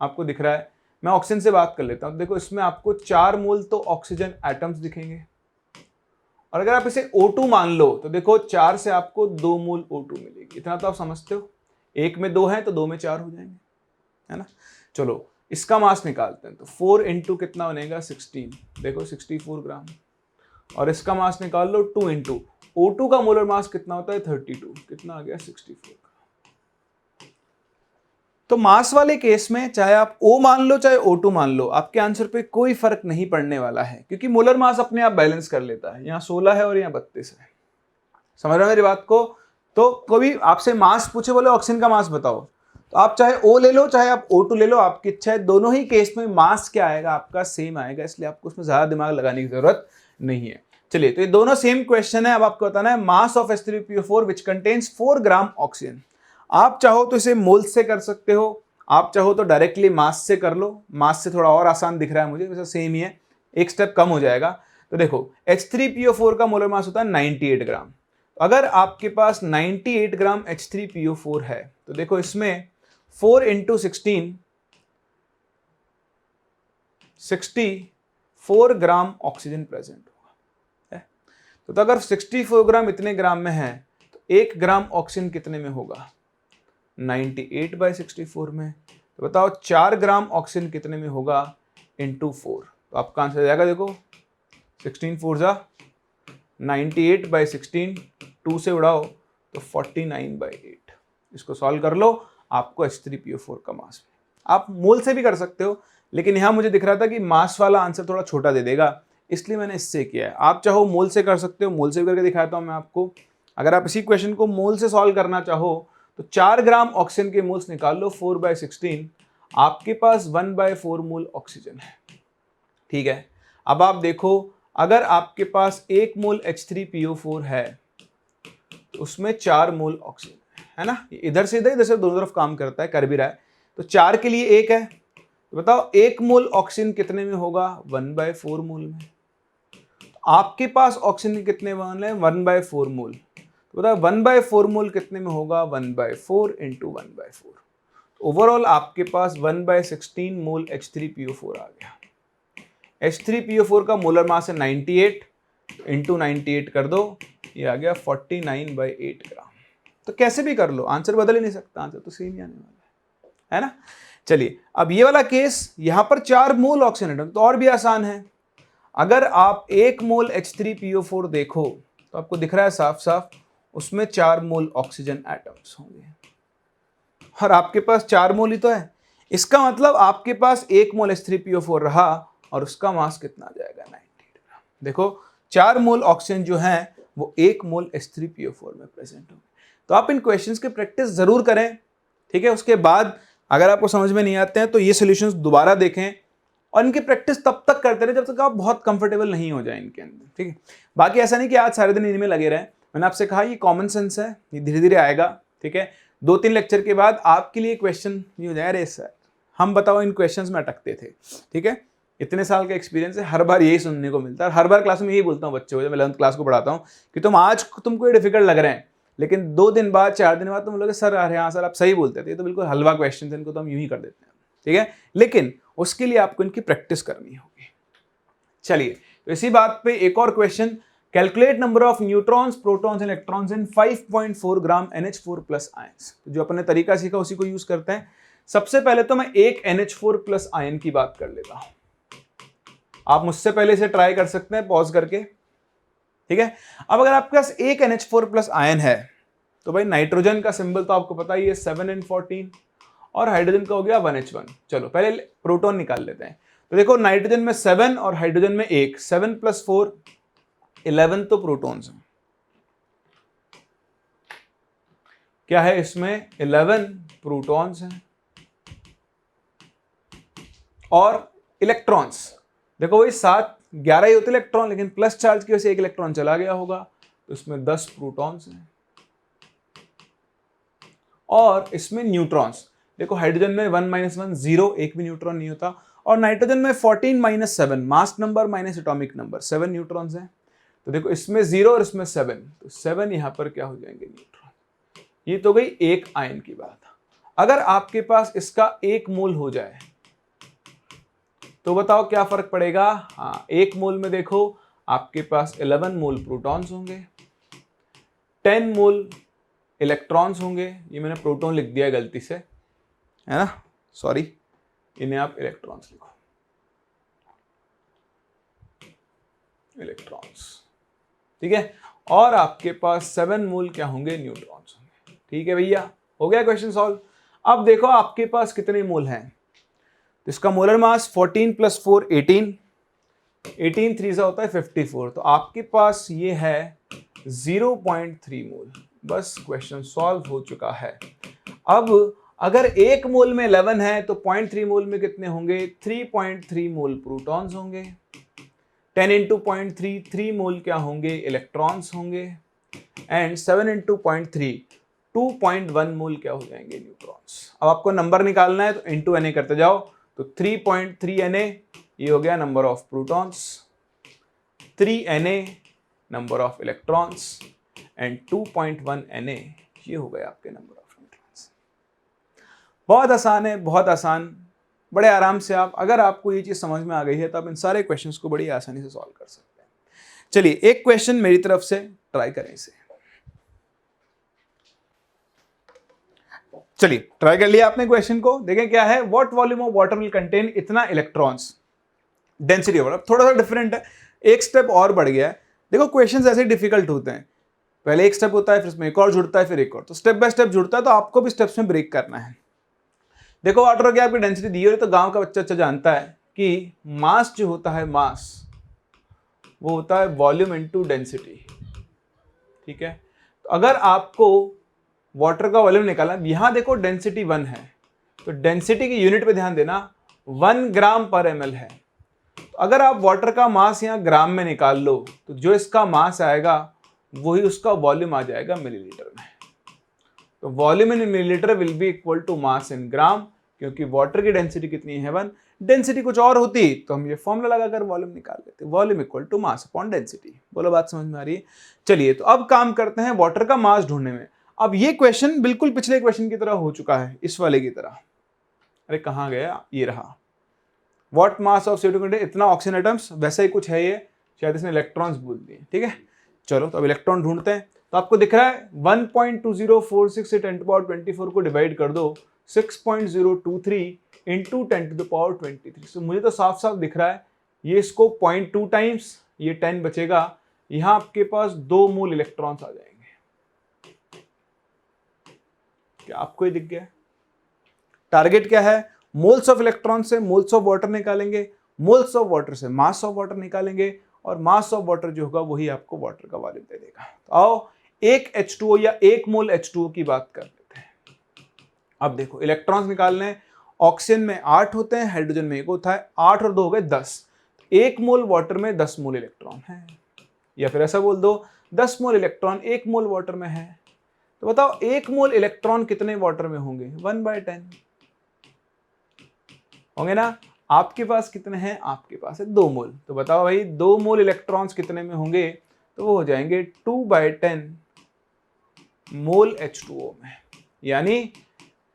आपको दिख रहा है। मैं ऑक्सीजन से बात कर लेता हूं, देखो इसमें आपको 4 मोल तो ऑक्सीजन एटम्स दिखेंगे, और अगर आप इसे O2 मान लो तो देखो 4 से आपको 2 मोल O2 मिलेगी। इतना तो आप समझते हो, 1 में 2 है तो 2 में 4 हो जाएंगे, है ना। चलो इसका मास निकालते हैं, तो 4 इंटू कितना बनेगा? 16, देखो 64 ग्राम। और इसका मास निकाल लो 2 इंटू O2 का मोलर मास कितना होता है? 32, कितना आ गया? 64। तो मास वाले केस में चाहे आप O मान लो चाहे O2 मान लो, आपके आंसर पे कोई फर्क नहीं पड़ने वाला है, क्योंकि मोलर मास अपने आप बैलेंस कर लेता है। यहाँ 16 है और यहाँ 32 है। समझ रहे हो मेरी बात को? तो कोई आपसे मास पूछे, बोले ऑक्सीजन का मास बताओ, तो आप चाहे O ले लो चाहे आप O2 ले लो, आपकी इच्छा है। दोनों ही केस में मास क्या आएगा? आपका सेम आएगा, इसलिए आपको उसमें ज्यादा दिमाग लगाने की जरूरत नहीं है। चलिए, तो ये दोनों सेम क्वेश्चन है। अब आपको बताना है mass of H3PO4 which contains 4 gram oxygen. आप चाहो तो इसे मोल से कर सकते हो, आप चाहो तो डायरेक्टली मास से कर लो। मास से थोड़ा और आसान दिख रहा है मुझे, वैसे सेम ही है, एक स्टेप कम हो जाएगा। तो देखो H3PO4 का मोलर मास होता है 98 ग्राम। अगर आपके पास 98 ग्राम H3PO4 है, तो देखो इसमें 4 इंटू 16, 64 ग्राम ऑक्सीजन प्रेजेंट होगा। तो अगर 64 ग्राम इतने ग्राम में है, तो 1 ग्राम ऑक्सीजन कितने में होगा? 98/64 में। तो बताओ 4 ग्राम ऑक्सीजन कितने में होगा? इंटू 4। तो आपका आंसर जाएगा, देखो 16 4 जा 98/16, 2 से उड़ाओ तो 49/8। इसको सॉल्व कर लो, आपको H3PO4 का मास। आप मोल से भी कर सकते हो, लेकिन यहां मुझे दिख रहा था कि मास वाला आंसर थोड़ा छोटा दे देगा, इसलिए मैंने इससे किया है। आप चाहो मोल से कर सकते हो, मोल से भी करके दिखाता हूं मैं आपको। अगर आप इसी क्वेश्चन को मोल से सॉल्व करना चाहो तो 4 ग्राम ऑक्सीजन के मोल्स निकाल लो, 4/16, आपके पास 1/4 मोल ऑक्सीजन है, ठीक है। अब आप देखो, अगर आपके पास 1 मोल H3PO4 है तो उसमें 4 मोल ऑक्सीजन है ना, इधर से दोनों तरफ काम करता है, कर भी रहा है। तो 4 के लिए 1 है, तो बताओ 1 मोल ऑक्सीजन कितने में होगा? 1/4 मोल में। तो आपके पास ऑक्सीजन कितने मोल है? 1/4 मोल। तो बताओ 1/4 मोल कितने में होगा? 1/4 इंटू 1/4। ओवरऑल आपके पास 1/16 मोल H3PO4 आ गया। H3PO4 का मोलर मास है 98, इंटू 98 कर दो, ये आ गया 49/8 ग्राम। तो कैसे भी कर लो, आंसर बदल ही नहीं सकता, आंसर तो सेम ही आने वाला है ना। चलिए, अब ये वाला केस, यहां पर 4 मोल ऑक्सीजन एटम, तो और भी आसान है। अगर आप 1 मोल H3PO4 देखो तो आपको दिख रहा है साफ साफ, उसमें 4 मोल ऑक्सीजन एटम्स होंगे, और आपके पास 4 मोल ही तो है। इसका मतलब आपके पास 1 मोल H3PO4 रहा और उसका मास कितना आ जाएगा 98 ग्राम। देखो 4 मोल ऑक्सीजन जो है वो 1 मोल H3PO4 में प्रेजेंट होंगे। तो आप इन क्वेश्चंस की प्रैक्टिस जरूर करें, ठीक है। उसके बाद अगर आपको समझ में नहीं आते हैं तो ये सॉल्यूशंस दोबारा देखें और इनकी प्रैक्टिस तब तक करते रहे जब तक आप बहुत कंफर्टेबल नहीं हो जाए इनके अंदर, ठीक है। बाकी ऐसा नहीं कि आज सारे दिन इनमें लगे रहें। मैंने आपसे कहा ये कॉमन सेंस है, ये धीरे धीरे आएगा, ठीक है। 2-3 लेक्चर के बाद आपके लिए क्वेश्चन ये हो जाएगा, अरे सर हम बताओ इन क्वेश्चंस में अटकते थे, ठीक है। इतने साल का एक्सपीरियंस है, हर बार यही सुनने को मिलता है। हर बार क्लास में यही बोलता हूँ बच्चों को, जब मैं 11th क्लास को पढ़ाता हूँ कि तुम आज तुमको ये डिफिकल्ट लग रहे हैं, लेकिन 2 दिन बाद 4 दिन बाद तुम बोलोगे सर अरे हाँ सर आप सही बोलते थे, ये तो बिल्कुल हलवा क्वेश्चन थे, इनको तो हम यूं ही कर देते हैं, ठीक है। लेकिन उसके लिए आपको इनकी प्रैक्टिस करनी होगी। चलिए, तो इसी बात पे एक और question, calculate number of neutrons, protons and electrons in 5.4 gram NH4+ ions. जो अपने तरीका सीखा उसी को यूज करते हैं। सबसे पहले तो मैं एक NH4+ आयन की बात कर लेता हूं। आप मुझसे पहले इसे ट्राई कर सकते हैं पॉज करके, ठीक है। अब अगर आपके पास एक NH4+ आयन है तो भाई नाइट्रोजन का सिंबल तो आपको पता ही है 7N14 और हाइड्रोजन का हो गया 1H1। चलो पहले प्रोटॉन निकाल लेते हैं। तो देखो नाइट्रोजन में 7 और हाइड्रोजन में 1, 7 + 4 11 तो प्रोटॉन्स हैं। क्या है इसमें 11 प्रोटॉन्स हैं और इलेक्ट्रॉन्स देखो वही 7 11 ही होते इलेक्ट्रॉन, लेकिन प्लस चार्ज की वजह से 1 इलेक्ट्रॉन चला गया होगा, तो इसमें 10 प्रोटॉन्स हैं। और इसमें न्यूट्रॉन्स देखो हाइड्रोजन में 1 - 1 0, एक भी न्यूट्रॉन नहीं होता। और नाइट्रोजन में 14 - 7 mass number minus atomic number 7 neutrons हैं। तो देखो इसमें 0 और इसमें 7, तो 7 यहां पर क्या हो जाएंगे न्यूट्रॉन। ये तो गई एक आयन की बात। अगर आपके पास इसका 1 मोल हो जाए तो बताओ क्या फर्क पड़ेगा। हाँ 1 मोल में देखो आपके पास 11 मोल प्रोटॉन्स होंगे, 10 मोल इलेक्ट्रॉन्स होंगे। ये मैंने प्रोटॉन लिख दिया गलती से, है ना, सॉरी, इन्हें आप इलेक्ट्रॉन्स लिखो, इलेक्ट्रॉन्स, ठीक है। और आपके पास 7 मोल क्या होंगे न्यूट्रॉन्स होंगे, ठीक है भैया, हो गया क्वेश्चन सॉल्व। अब देखो आपके पास कितने मोल हैं। तो इसका मोलर मास 14 + 4 18, 18 3 से होता है 54, तो आपके पास ये है 0.3 मोल। बस क्वेश्चन सॉल्व हो चुका है। अब अगर 1 मोल में 11 है तो 0.3 मोल में कितने होंगे, 3.3 मोल प्रोटॉन्स होंगे। 10 × 0.3 3 मोल क्या होंगे, इलेक्ट्रॉन्स होंगे। एंड 7 × 0.3 2.1 मोल क्या हो जाएंगे, न्यूट्रॉन्स। अब आपको नंबर निकालना है तो इंटू Na करते जाओ, तो 3.3 Na ये हो गया number of protons, 3 Na number of electrons and 2.1 Na ये हो गया आपके नंबर ऑफ न्यूट्रॉन्स। बहुत आसान है, बहुत आसान, बड़े आराम से आप, अगर आपको ये चीज समझ में आ गई है तो आप इन सारे क्वेश्चंस को बड़ी आसानी से सॉल्व कर सकते हैं। चलिए एक क्वेश्चन मेरी तरफ से ट्राई करें इसे। चलिए ट्राई कर लिया आपने क्वेश्चन को, देखें क्या है। What volume of water will contain इतना इलेक्ट्रॉन्स, डेंसिटी ऑफ वाटर। थोड़ा सा डिफरेंट है, एक स्टेप और बढ़ गया है। देखो क्वेश्चंस ऐसे डिफिकल्ट होते हैं, पहले एक स्टेप होता है, फिर इसमें एक और जुड़ता है, फिर एक और, तो स्टेप बाय स्टेप जुड़ता है, तो आपको भी स्टेप्स में ब्रेक करना है। देखो वाटर की आपकी डेंसिटी दी हो, तो गांव का बच्चा अच्छा जानता है कि मास जो होता है, मास वो होता है वॉल्यूम इनटू डेंसिटी, ठीक है। तो अगर आपको वाटर का वॉल्यूम निकालना, यहां देखो डेंसिटी 1 है, तो डेंसिटी की यूनिट पे ध्यान देना, 1 ग्राम पर ml है। तो अगर आप वाटर का मास यहां ग्राम में निकाल लो तो जो इसका मास आएगा वही उसका वॉल्यूम आ जाएगा मिलीलीटर में। तो volume in millilitre will be equal to mass in gram, क्योंकि वाटर की डेंसिटी कितनी है 1, डेंसिटी कुछ और होती तो हम ये फॉर्मूला लगाकर वॉल्यूम निकाल लेते, volume equal to mass upon density. बोलो बात समझ में आ रही है। चलिए तो अब काम करते हैं वाटर का मास ढूंढने में। अब ये क्वेश्चन बिल्कुल पिछले क्वेश्चन की तरह हो चुका है, इस वाले की तरह। अरे कहां गया, ये रहा। What mass of CO2 contain इतना ऑक्सीजन एटम्स, वैसा ही कुछ है ये, शायद इसने इलेक्ट्रॉन्स बोल दिए, ठीक है। चलो तो अब इलेक्ट्रॉन ढूंढते हैं। तो आपको दिख रहा है 1.2046 से 10⁻24 को डिवाइड कर दो 6.023 इंटू 10⁻23। तो मुझे तो साफ साफ दिख रहा है ये, इसको 0.2 टाइम्स ये 10 बचेगा, यहां आपके पास 2 मोल इलेक्ट्रॉन्स आ जाएंगे। क्या आपको ये दिख गया? टारगेट क्या है, मोल्स ऑफ इलेक्ट्रॉन से मोल्स ऑफ वाटर निकालेंगे, मोल्स ऑफ वाटर से मास ऑफ वाटर निकालेंगे, और मास ऑफ वाटर जो होगा वही आपको वाटर का वॉल्यूम दे देगा। तो आओ एक H2O या एक मोल H2O की बात कर लेते हैं। अब देखो इलेक्ट्रॉन्स निकालने हैं, ऑक्सीजन में 8 होते हैं, हाइड्रोजन में 1 होता है, 8 और 2 हो गए 10। एक मोल वाटर में 10 मोल इलेक्ट्रॉन है, या फिर ऐसा बोल दो 10 मोल इलेक्ट्रॉन 1 मोल वाटर में है। तो बताओ 1 मोल इलेक्ट्रॉन कितने वाटर में होंगे? 1/10 होंगे ना। आपके पास कितने हैं? आपके पास है 2 मोल। तो बताओ भाई 2 मोल इलेक्ट्रॉन्स कितने में होंगे? तो वो हो जाएंगे 2/10 मोल H2O में, यानी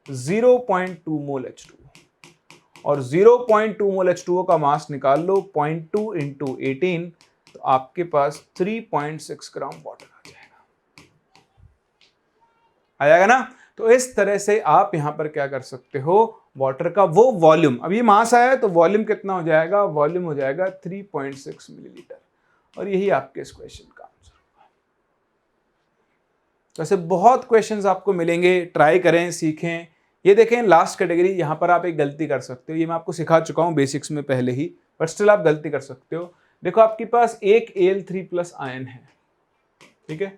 0.2 मोल H2O। और 0.2 मोल H2O का मास निकाल लो, 0.2 इंटू 18, तो आपके पास 3.6 ग्राम वाटर आ जाएगा। आ जाएगा ना। तो इस तरह से आप यहां पर क्या कर सकते हो, वाटर का वो वॉल्यूम, अब ये मास आया है तो वॉल्यूम कितना हो जाएगा? वॉल्यूम हो जाएगा 3.6 मिलीलीटर। और यही आपके इस क्वेश्चन का आंसर होगा। तो ऐसे बहुत क्वेश्चंस आपको मिलेंगे, ट्राई करें, सीखें। ये देखें लास्ट कैटेगरी, यहां पर आप एक गलती कर सकते हो, ये मैं आपको सिखा चुका हूं बेसिक्स में पहले ही, बट स्टिल आप गलती कर सकते हो। देखो आपके पास एक Al3+ आयन है, ठीक है।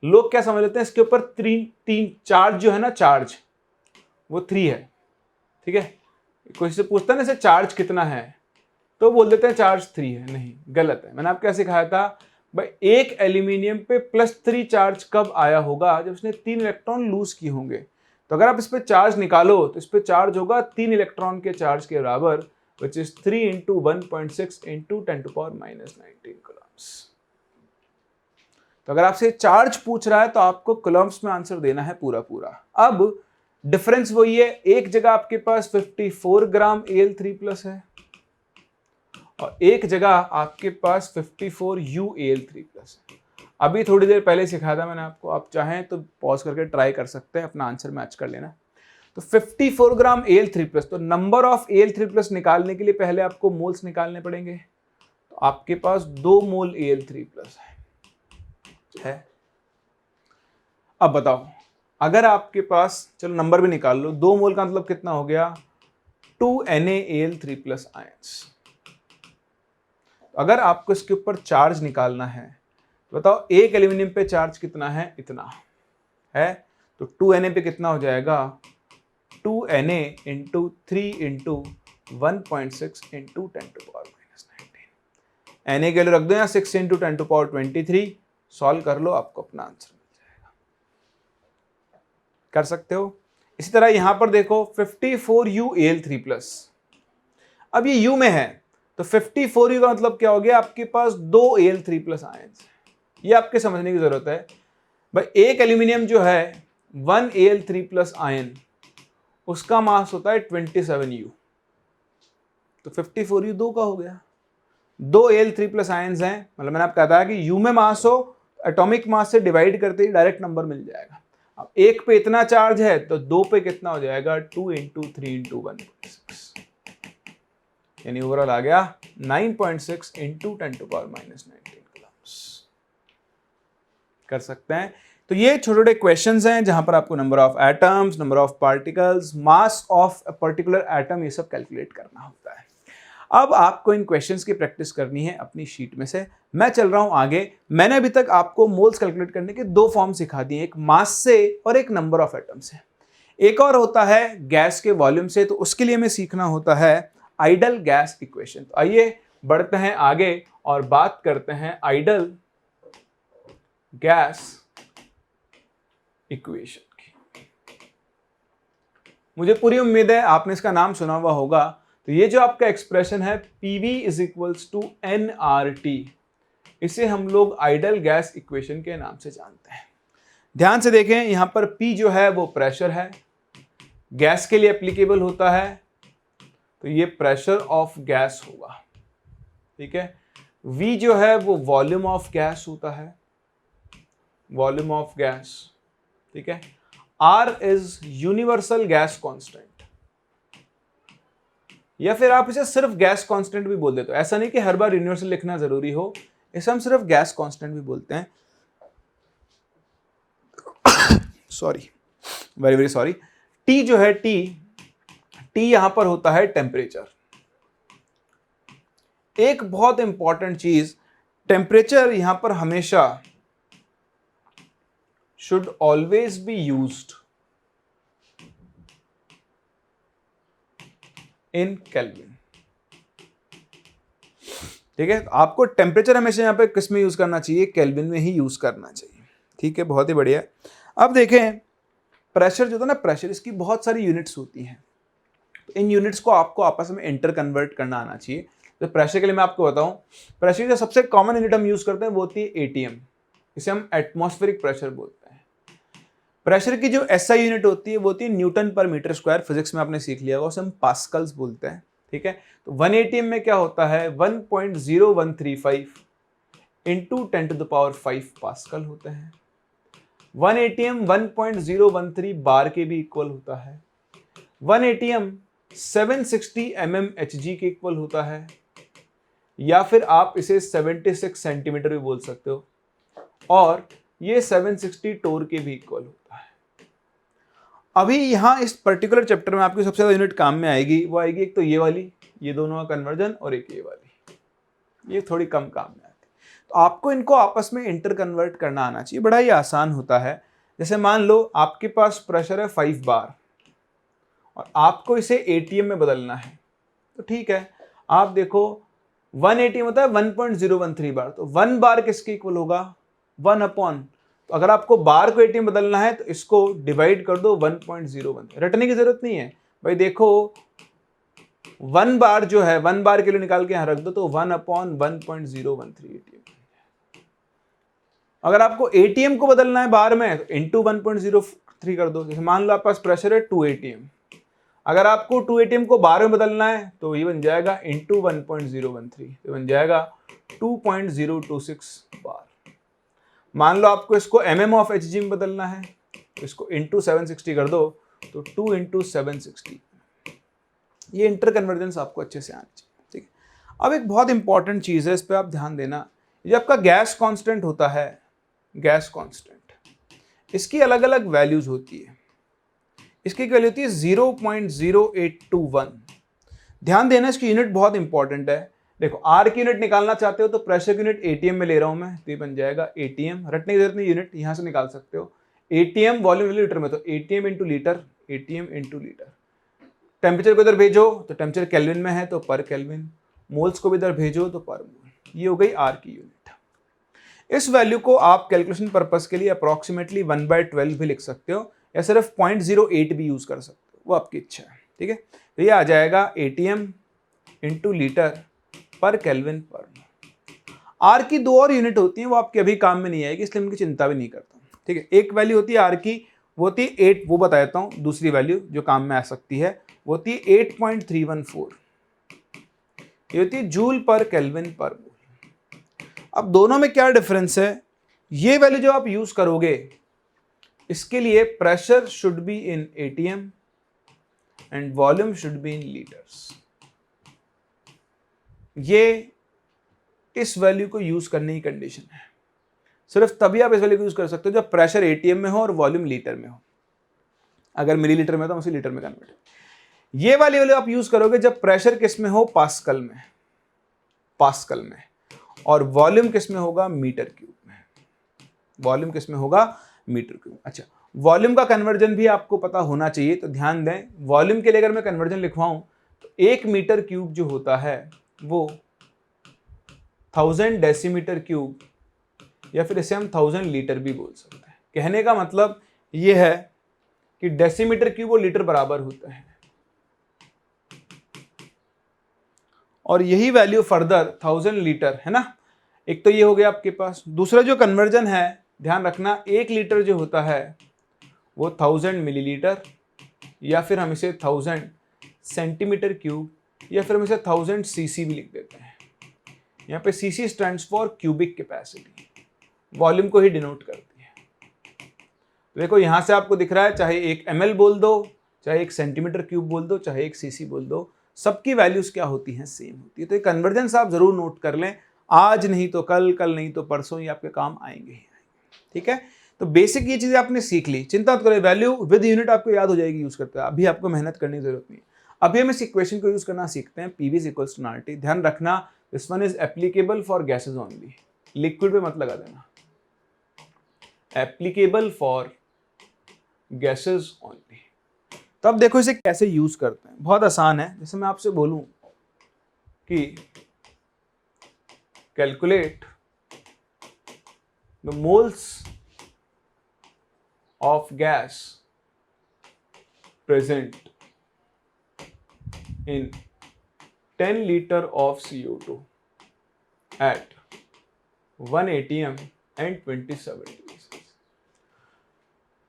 लोग क्या समझ लेते हैं, इसके ऊपर तीन चार्ज जो है ना, चार्ज वो 3 है, ठीक है। कोई से पूछता है ना इसे चार्ज कितना है, तो बोल देते हैं चार्ज 3 है। नहीं, गलत है। मैंने आपको क्या सिखाया था भाई, एक एल्यूमिनियम पे +3 चार्ज कब आया होगा? जब उसने 3 इलेक्ट्रॉन लूज किए होंगे। तो अगर आप इस पे चार्ज निकालो तो इस पे चार्ज होगा 3 इलेक्ट्रॉन के चार्ज के बराबर, which is 3 into 1.6 into 10⁻⁻19 Coulomb's. तो अगर आपसे चार्ज पूछ रहा है तो आपको कूलम्स में आंसर देना है पूरा पूरा। अब डिफरेंस वही है, एक जगह आपके पास 54 ग्राम Al3+ है और एक जगह आपके पास 54 UAl3+ है। अभी थोड़ी देर पहले सिखाया था मैंने आपको, आप चाहें तो पॉज करके ट्राई कर सकते हैं, अपना आंसर मैच कर लेना। तो 54 ग्राम Al3+, तो नंबर ऑफ Al3+ निकालने के लिए पहले आपको मोल्स निकालने पड़ेंगे। तो आपके पास 2 मोल Al3+ है। अब बताओ अगर आपके पास, चलो नंबर भी निकाल लो, 2 मोल का मतलब कितना हो गया? 2 NaAl3+ आयंस। अगर आपको इसके ऊपर चार्ज निकालना है तो बताओ एक एल्यूमिनियम पे चार्ज कितना है? इतना है। तो 2Na पे कितना हो जाएगा? 2Na into 3 into 1.6 into 10⁻⁻19। Na के लिए रख दो यहाँ 6 इंटू 10⁻23, सॉल्व कर लो, आपको अपना आंसर मिल जाएगा। कर सकते हो। इसी तरह यहां पर देखो 54 UAl3+, अब ये U में है तो 54 U का मतलब क्या हो गया? आपके पास 2 Al3+ आयंस है। ये आपके समझने की जरूरत है भाई। एक एल्यूमिनियम जो है 1 Al3+ आयन, उसका मास होता है 27 U, तो 54 U 2 का हो गया। 2 Al3+ आयंस हैं, मतलब मैंने आपको बताया कि U में मास हो, एटॉमिक मास से डिवाइड करते ही डायरेक्ट नंबर मिल जाएगा। अब एक पे इतना चार्ज है तो 2 पे कितना हो जाएगा? 2 इंटू 3 इंटू 1.6, यानी ओवरऑल आ गया 9.6 इंटू 10⁻⁻19 कूलम्स। कर सकते हैं। तो ये छोटे छोटे क्वेश्चंस हैं जहां पर आपको number of atoms, number of particles, mass of a particular atom, ये सब कैलकुलेट करना होता है। अब आपको इन क्वेश्चंस की प्रैक्टिस करनी है अपनी शीट में से। मैं चल रहा हूं आगे। मैंने अभी तक आपको मोल्स कैलकुलेट करने के 2 फॉर्म सिखा दिए, एक मास से और एक नंबर ऑफ एटम से। एक और होता है गैस के वॉल्यूम से, तो उसके लिए हमें सीखना होता है आइडल गैस इक्वेशन। तो आइए बढ़ते हैं आगे और बात करते हैं आइडल गैस इक्वेशन की। मुझे पूरी उम्मीद है आपने इसका नाम सुना हुआ होगा। तो ये जो आपका एक्सप्रेशन है PV = nRT, इसे हम लोग आइडल गैस इक्वेशन के नाम से जानते हैं। ध्यान से देखें, यहां पर P जो है वो प्रेशर है, गैस के लिए एप्लीकेबल होता है, तो ये प्रेशर ऑफ गैस होगा, ठीक है। V जो है वो वॉल्यूम ऑफ गैस होता है, वॉल्यूम ऑफ गैस, ठीक है। R is universal gas constant, या फिर आप इसे सिर्फ गैस कांस्टेंट भी बोल देते हो। ऐसा नहीं कि हर बार यूनिवर्सल लिखना जरूरी हो, इसे हम सिर्फ गैस कांस्टेंट भी बोलते हैं। Sorry, very very sorry. T जो है, T टी यहां पर होता है टेम्परेचर। एक बहुत इंपॉर्टेंट चीज, टेम्परेचर यहां पर हमेशा should always be used in Kelvin। ठीक है, तो आपको टेम्परेचर हमेशा यहां पे किस में यूज करना चाहिए, केल्विन में ही यूज करना चाहिए। ठीक है, बहुत ही बढ़िया। अब देखें प्रेशर जो था ना, प्रेशर, इसकी बहुत सारी यूनिट्स होती हैं, तो इन यूनिट्स को आपको आपस में इंटर कन्वर्ट करना आना चाहिए। तो प्रेशर के लिए मैं आपको बताऊं, प्रेशर का सबसे कॉमन यूनिट हम यूज करते हैं वो होती है एटीएम, इसे हम एटमॉस्फेरिक प्रेशर बोलते हैं। प्रेशर की जो एसआई यूनिट होती है वो होती है न्यूटन पर मीटर स्क्वायर, फिजिक्स में आपने सीख लिया होगा, उसे हम पास्कल्स बोलते हैं। ठीक है, तो 1 एटीएम में क्या होता है, 1.0135 इंटू 10⁵ पास्कल होते हैं। 1 एटीएम 1.013 बार के भी इक्वल होता है। 1 एटीएम 760 mmHg के इक्वल होता है, या फिर आप इसे 76 सेंटीमीटर भी बोल सकते हो, और ये 760 टोर के भी इक्वल होता है। अभी यहां इस पर्टिकुलर चैप्टर में आपकी सबसे ज्यादा यूनिट काम में आएगी, वो आएगी एक तो ये वाली, ये दोनों का कन्वर्जन, और एक ये वाली, ये थोड़ी कम काम में आती है। तो आपको इनको आपस में इंटर कन्वर्ट करना आना चाहिए, बड़ा ही आसान होता है। जैसे मान लो आपके पास प्रेशर है 5 बार और आपको इसे एटीएम में बदलना है, तो ठीक है, आप देखो 1 एटीएम होता है 1.013 बार, तो 1 बार किसके इक्वल होगा, 1 अपॉन, तो अगर आपको बार को एटीएम बदलना है तो इसको डिवाइड कर दो 1.01, रटने की जरूरत नहीं है भाई। देखो 1 बार जो है, 1 बार के लिए निकाल के यहां रख दो, तो 1 अपॉन 1.013 एटीएम। अगर आपको एटीएम को बदलना है बार में तो इंटू 1.03 कर दो। जैसे मान लो आपके पास प्रेशर है 2 एटीएम, अगर आपको 2 एटीएम को बार में बदलना है तो ये बन जाएगा इंटू 1.013, ये बन जाएगा 2.026 बार। मान लो आपको इसको mm ऑफ एच जी में बदलना है तो इसको इंटू 760 कर दो, तो 2 इंटू 760। ये इंटर कन्वर्जेंस आपको अच्छे से आनी चाहिए। ठीक है, अब एक बहुत इंपॉर्टेंट चीज़ है, इस पर आप ध्यान देना। ये आपका गैस कांस्टेंट होता है, गैस कांस्टेंट, इसकी अलग अलग वैल्यूज होती है। इसकी वैल्यू होती है 0.0821। ध्यान देना, इसकी यूनिट बहुत इंपॉर्टेंट है। देखो आर की यूनिट निकालना चाहते हो तो प्रेशर की यूनिट एटीएम में ले रहा हूं मैं, तो ये बन जाएगा एटीएम, रटने की जरूरत नहीं, यूनिट यहां से निकाल सकते हो। एटीएम वॉल्यूम लीटर में, तो ATM into litre, ATM into litre. Temperature को इधर भेजो तो टेम्परेचर केल्विन में है तो पर केल्विन, मोल्स को भी इधर भेजो तो पर मोल। ये हो गई आर की यूनिट। इस वैल्यू को आप कैलकुलेशन पर्पस के लिए अप्रोक्सीमेटली 1/12 भी लिख सकते हो, या सिर्फ 0.08 भी यूज कर सकते हो, वो आपकी इच्छा है। ठीक है, तो ये आ जाएगा एटीएम इंटू लीटर पर केल्विन पर मोल। आर की 2 और यूनिट होती हैं, वो आपके अभी काम में नहीं आएगी, इसलिए उनकी चिंता भी नहीं करता। ठीक है, एक वैल्यू होती है आर की, वो होती है 8, वो बता देता हूं। दूसरी वैल्यू जो काम में आ सकती है वो होती है 8.314, ये होती है जूल पर केल्विन पर मोल। अब दोनों में क्या डिफरेंस है, ये वैल्यू जो आप यूज करोगे इसके लिए pressure should be in ATM and volume should be in litres. ये इस वैल्यू को यूज करने की कंडीशन है, सिर्फ तभी आप इस वैल्यू को यूज कर सकते हो जब प्रेशर एटीएम में हो और वॉल्यूम लीटर में हो। अगर मिलीलीटर में तो हम उसे लीटर में कन्वर्ट। ये वाली वैल्यू आप यूज करोगे जब प्रेशर किस में हो, पास्कल में, पास्कल में, और वॉल्यूम किस में होगा, मीटर क्यूब में। वॉल्यूम किस में होगा, मीटर क्यूब। अच्छा, वॉल्यूम का कन्वर्जन भी आपको पता होना चाहिए, तो ध्यान दें, वॉल्यूम के लिए अगर मैं कन्वर्जन लिखवाऊं तो 1 मीटर क्यूब जो होता है वो 1000 डेसीमीटर क्यूब, या फिर इसे हम 1000 लीटर भी बोल सकते हैं। कहने का मतलब ये है कि डेसीमीटर क्यूब और लीटर बराबर होता है, और यही वैल्यू फर्दर 1000 लीटर है ना। एक तो ये हो गया आपके पास। दूसरा जो कन्वर्जन है, ध्यान रखना, 1 लीटर जो होता है वो 1000 मिलीलीटर, या फिर हम इसे 1000 सेंटीमीटर क्यूब, या फिर हम इसे 1000 सीसी भी लिख देते हैं। यहाँ पे CC stands for cubic capacity, volume को ही डिनोट करती है। तो देखो यहां से आपको दिख रहा है, चाहे 1 ml बोल दो, चाहे 1 सेंटीमीटर क्यूब बोल दो, चाहे 1 सीसी बोल दो, सबकी वैल्यूज क्या होती हैं, सेम होती है। तो ये कन्वर्जेंस आप जरूर नोट कर लें, आज नहीं तो कल, कल नहीं तो परसों, ये आपके काम आएंगे ही आएंगे। ठीक है, तो बेसिक ये चीजें आपने सीख ली, चिंता मत करो, वैल्यू विद यूनिट आपको याद हो जाएगी यूज करते हैं, अभी आपको मेहनत करने की जरूरत नहीं है। अभी हम इस इक्वेशन को यूज करना सीखते हैं, PV is equals to RT. ध्यान रखना this one is applicable for gases only, liquid पे मत लगा देना, एप्लीकेबल फॉर गैसेज ओनली। तो अब देखो इसे कैसे यूज करते हैं, बहुत आसान है। जैसे मैं आपसे बोलूं कि calculate the moles of gas present in 10 liter of CO2 at 1 atm and 27 degrees Celsius।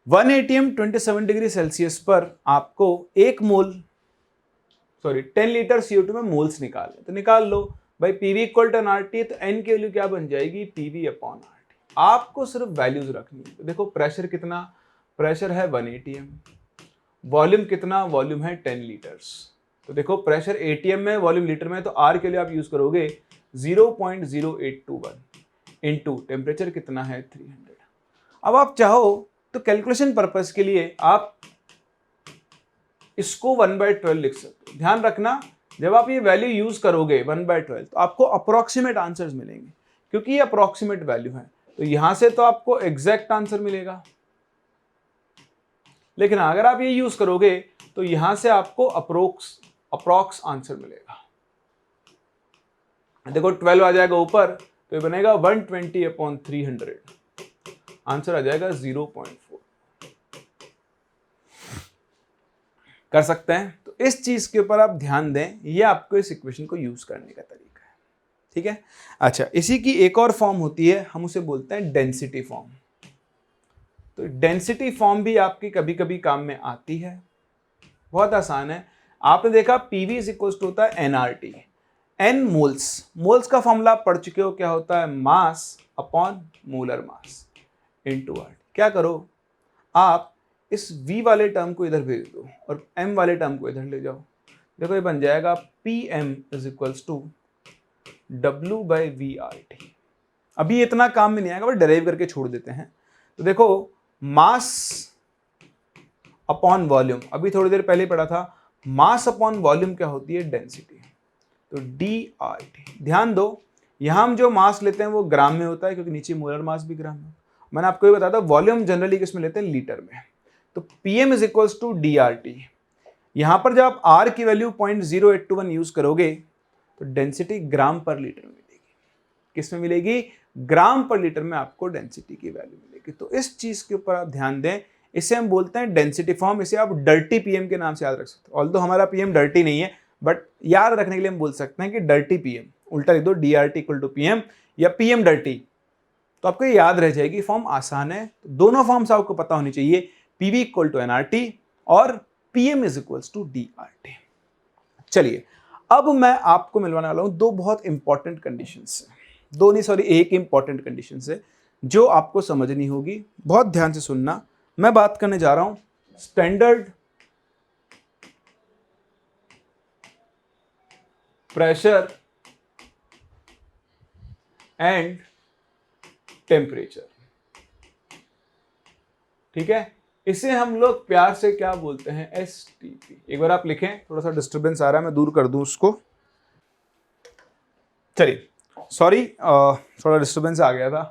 1 atm 27 degree Celsius पर आपको 10 लीटर CO2 में मोल्स निकालने, तो निकाल लो भाई। PV इक्वल टू RT है, तो N की वैल्यू क्या बन जाएगी, PV अपॉन RT। आपको सिर्फ वैल्यूज रखनी है। तो देखो प्रेशर कितना, प्रेशर है 1 atm, वॉल्यूम कितना, वॉल्यूम है 10 लीटर्स। तो देखो प्रेशर atm में, वॉल्यूम लीटर में, तो R के लिए आप यूज करोगे 0.0821 इनटू टेम्परेचर कितना है 300। अब आप चाहो तो कैलकुलेशन पर्पस के लिए आप इसको 1/12 लिख सकते हो। ध्यान रखना जब आप ये वैल्यू यूज करोगे 1/12 तो आपको अप्रोक्सीमेट आंसर्स मिलेंगे, क्योंकि ये अप्रोक्सीमेट वैल्यू है। तो यहां से तो आपको एग्जैक्ट आंसर मिलेगा, लेकिन अगर आप ये यूज करोगे तो यहां से आपको अप्रोक्स आंसर मिलेगा। देखो 12 आ जाएगा ऊपर, तो ये बनेगा 120/300, आंसर आ जाएगा 0.4। कर सकते हैं। तो इस चीज के ऊपर आप ध्यान दें, ये आपको इस इक्वेशन को यूज करने का तरीका है, ठीक है। अच्छा, इसी की एक और फॉर्म होती है, हम उसे बोलते हैं डेंसिटी फॉर्म। तो डेंसिटी फॉर्म भी आपकी कभी कभी काम में आती है, बहुत आसान है। आपने देखा पीवी इज इक्वल टू होता है एनआरटी, एन मोल्स। मोल्स का फॉर्मूला आप पढ़ चुके हो, क्या होता है, mass upon molar mass into R. क्या करो, आप इस v वाले टर्म को इधर भेज दो और m वाले टर्म को इधर ले जाओ। देखो ये बन जाएगा Pm is equals to W/VRT। अभी इतना काम में नहीं आएगा, बट डेराइव करके छोड़ देते हैं। तो देखो मास अपॉन वॉल्यूम, अभी थोड़ी देर पहले पढ़ा था, मास अपॉन वॉल्यूम क्या होती है, डेंसिटी। तो DRT। ध्यान दो यहां हम जो मास लेते हैं वो ग्राम में होता है, क्योंकि नीचे मोलर मास भी ग्राम में। मैंने आपको ये बताया था वॉल्यूम जनरली किस में लेते हैं, लीटर में। तो Pm is equals to DRT। यहां पर जब आप R की वैल्यू 0.0821 यूज करोगे तो डेंसिटी ग्राम पर लीटर में मिलेगी। किस में मिलेगी, ग्राम पर लीटर में आपको डेंसिटी की वैल्यू मिलेगी। तो इस चीज के ऊपर आप ध्यान दें, इसे हम बोलते हैं डेंसिटी फॉर्म। इसे आप डर्टी पीएम के नाम से याद रख सकते हो। ऑल्दो हमारा पीएम डर्टी नहीं है, बट याद रखने के लिए हम बोल सकते हैं कि डर्टी पीएम, उल्टा लिख दो DRT इक्वल टू पीएम या पीएम डर्टी, तो आपको ये याद रह जाएगी। फॉर्म आसान है, तो दोनों फॉर्म्स आपको पता होनी चाहिए, PV इक्वल टू NRT और PM is equals to DRT। चलिए अब मैं आपको मिलवाने वाला हूं दो बहुत इंपॉर्टेंट कंडीशंस, दो नहीं सॉरी एक इंपॉर्टेंट कंडीशन है जो आपको समझनी होगी। बहुत ध्यान से सुनना, मैं बात करने जा रहा हूं स्टैंडर्ड प्रेशर एंड टेम्परेचर, ठीक है। इसे हम लोग प्यार से क्या बोलते हैं, STP। एक बार आप लिखें, थोड़ा सा डिस्टर्बेंस आ रहा है, मैं दूर कर दूं उसको। चलिए सॉरी, थोड़ा डिस्टर्बेंस आ गया था।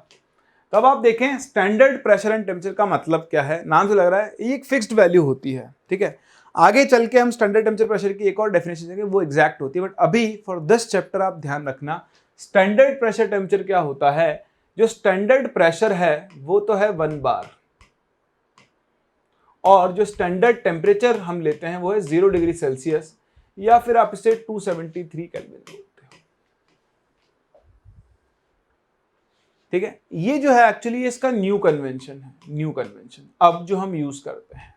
तब आप देखें स्टैंडर्ड प्रेशर एंड टेम्परेचर का मतलब क्या है, नाम से लग रहा है ये एक फिक्स्ड वैल्यू होती है, ठीक है। आगे चल के हम स्टैंडर्ड टेम्परेचर प्रेशर की एक और डेफिनेशन देंगे, वो एग्जैक्ट होती है। बट अभी फॉर दिस चैप्टर आप ध्यान रखना, स्टैंडर्ड प्रेशर टेम्परेचर क्या होता है। जो स्टैंडर्ड प्रेशर है वो तो है 1 बार, और जो स्टैंडर्ड टेम्परेचर हम लेते हैं वो है 0 डिग्री सेल्सियस, या फिर आप इसे 273 केल्विन बोलते हो, ठीक है। ये जो है एक्चुअली इसका न्यू कन्वेंशन है, न्यू कन्वेंशन अब जो हम यूज करते हैं।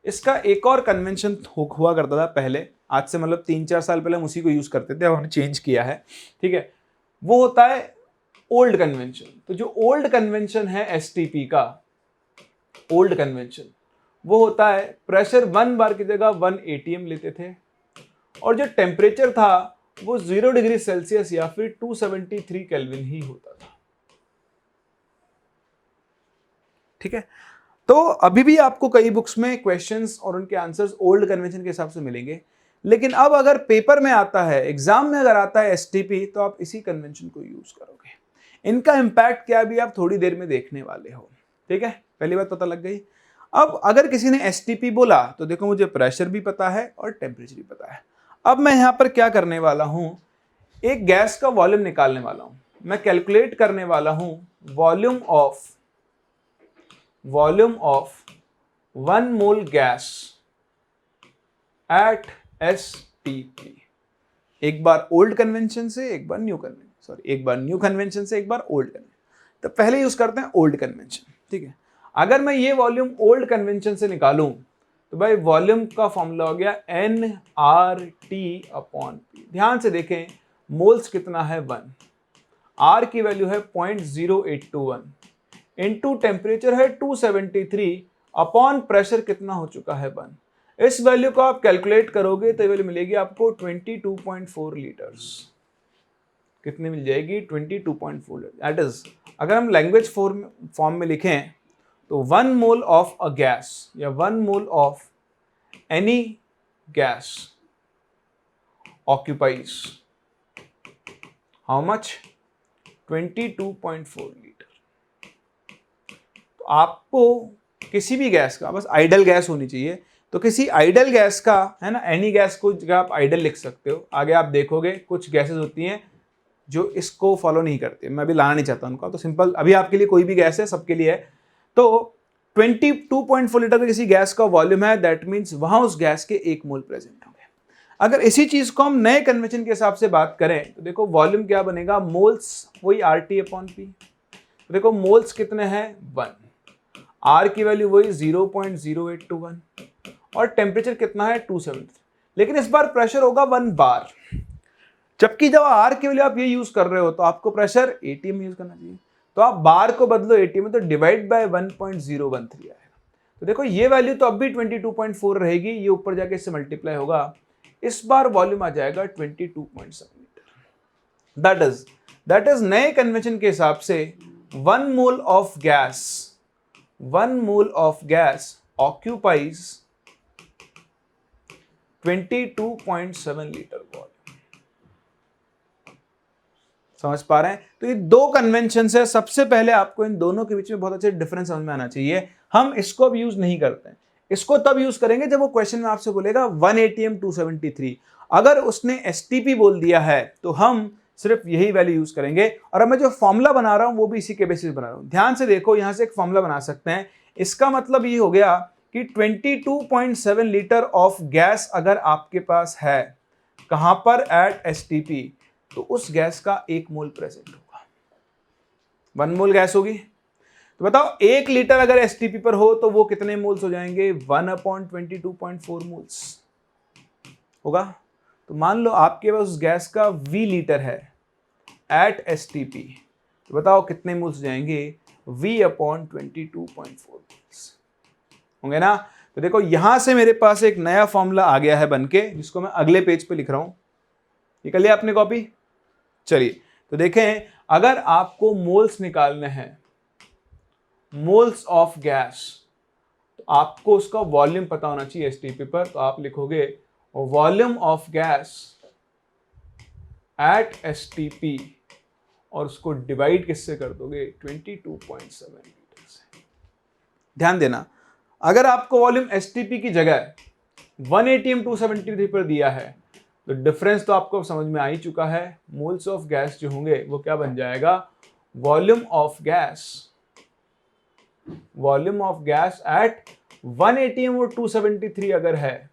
इसका एक और कन्वेंशन हुआ करता था पहले, आज से मतलब 3-4 साल पहले हम उसी को यूज करते थे, अब हमने चेंज किया है, ठीक है। वो होता है ओल्ड कन्वेंशन। तो जो ओल्ड कन्वेंशन है STP का, ओल्ड कन्वेंशन वो होता है प्रेशर 1 बार की जगह 1 atm लेते थे, और जो टेम्परेचर था वो 0 डिग्री सेल्सियस या फिर 273 केल्विन ही होता था, ठीक है। तो अभी भी आपको कई बुक्स में क्वेश्चंस और उनके आंसर्स ओल्ड कन्वेंशन के हिसाब से मिलेंगे, लेकिन अब अगर पेपर में आता है, एग्जाम में अगर आता है एसटीपी, तो आप इसी कन्वेंशन को यूज करोगे। इनका इंपैक्ट क्या भी आप थोड़ी देर में देखने वाले हो। ठीक है, पहली बात पता लग गई। अब अगर किसी ने एसटीपी बोला तो देखो मुझे प्रेशर भी पता है और टेम्परेचर भी पता है। अब मैं यहां पर क्या करने वाला हूं, एक गैस का वॉल्यूम निकालने वाला हूं। मैं कैलकुलेट करने वाला हूं volume of 1 mole gas at STP. एक बार ओल्ड कन्वेंशन से, एक बार न्यू कन्वेंशन, एक बार न्यू कन्वेंशन से, एक बार ओल्ड कन्वेंशन। तो पहले यूज करते हैं ओल्ड कन्वेंशन। ठीक है, अगर मैं ये वॉल्यूम ओल्ड कन्वेंशन से निकालूं तो भाई वॉल्यूम का फॉर्मूला हो गया nRT/P। ध्यान से देखें, मोल्स कितना है 1, R की वैल्यू है 0.0821 इंटू टेम्परेचर है 273 अपॉन प्रेशर कितना हो चुका है 1। इस वैल्यू को आप कैलकुलेट करोगे तो वैल्यू मिलेगी आपको 22.4 लीटर्स। कितनी मिल जाएगी? 22.4 लीटर। दैट इज, अगर हम लैंग्वेज फॉर्म में लिखें तो 1 मोल ऑफ अ गैस या 1 mole of any gas occupies how much? 22.4 litre. तो आपको किसी भी गैस का, बस आइडल गैस होनी चाहिए, तो किसी आइडल गैस का, है ना, एनी गैस को जगह आप आइडल लिख सकते हो। आगे आप देखोगे कुछ गैसेस होती हैं जो इसको फॉलो नहीं करती, मैं अभी लाना नहीं चाहता उनका, तो सिंपल अभी आपके लिए कोई भी गैस है, सबके लिए है। तो 22.4 लीटर का किसी गैस का वॉल्यूम है, दैट मीन्स वहां उस गैस के 1 मोल प्रेजेंट होंगे। अगर इसी चीज को हम नए कन्वेंशन के हिसाब से बात करें तो देखो वॉल्यूम क्या बनेगा, मोल्स वही RT/P। देखो मोल्स कितने हैं 1, R की वैल्यू वही 0.0821 और टेम्परेचर कितना है 273, लेकिन इस बार प्रेशर होगा 1 बार। जबकि जब R की वैल्यू आप ये यूज कर रहे हो तो आपको प्रेशर ATM यूज करना चाहिए, तो आप बार को बदलो ATM में, तो डिवाइड बाय 1.013 आएगा। तो देखो ये वैल्यू तो अब भी 22.4 रहेगी, ये ऊपर जाके इससे मल्टीप्लाई होगा, इस बार वॉल्यूम आ जाएगा 22.7 लीटर। दैट इज नए कन्वेंशन के हिसाब से 1 mole of gas occupies 22.7 litre volume. समझ पा रहे हैं? तो ये दो कन्वेंशन है। सबसे पहले आपको इन दोनों के बीच में बहुत अच्छे डिफरेंस समझ में आना चाहिए। हम इसको अब यूज नहीं करते हैं, इसको तब यूज करेंगे जब वो क्वेश्चन में आपसे बोलेगा 1 ATM 273। अगर उसने STP बोल दिया है तो हम सिर्फ यही वैल्यू यूज करेंगे। और अब मैं जो फॉर्मूला बना रहा हूं वो भी इसी के बेसिस बना रहा हूं। ध्यान से देखो, यहां से एक फॉर्मूला बना सकते हैं। इसका मतलब ये हो गया कि 22.7 लीटर ऑफ गैस अगर आपके पास है, कहां पर? एट STP, तो उस गैस का 1 मोल प्रेजेंट होगा। 1 मोल गैस होगी, तो बताओ 1 लीटर अगर STP पर हो तो वो कितने मोल्स हो जाएंगे? 1/22.4 मोल्स होगा। तो मान लो आपके पास उस गैस का V लीटर है एट STP, तो बताओ कितने मोल्स हो जाएंगे? V/22.4 मोल्स होंगे ना। तो देखो यहां से मेरे पास एक नया फॉर्मूला आ गया है बनके, जिसको मैं अगले पेज पे लिख रहा हूं। ये कर लिया आपने कॉपी? चलिए तो देखें, अगर आपको मोल्स निकालने हैं, मोल्स ऑफ गैस, तो आपको उसका वॉल्यूम पता होना चाहिए STP पर। तो आप लिखोगे volume of gas at STP और उसको डिवाइड किससे कर दोगे? 22.7 लीटर से। ध्यान देना, अगर आपको वॉल्यूम STP की जगह 1 ATM 273 पर दिया है तो डिफरेंस तो आपको समझ में आ ही चुका है। मोल्स ऑफ गैस जो होंगे वो क्या बन जाएगा? Volume of gas at 1 ATM और 273 अगर है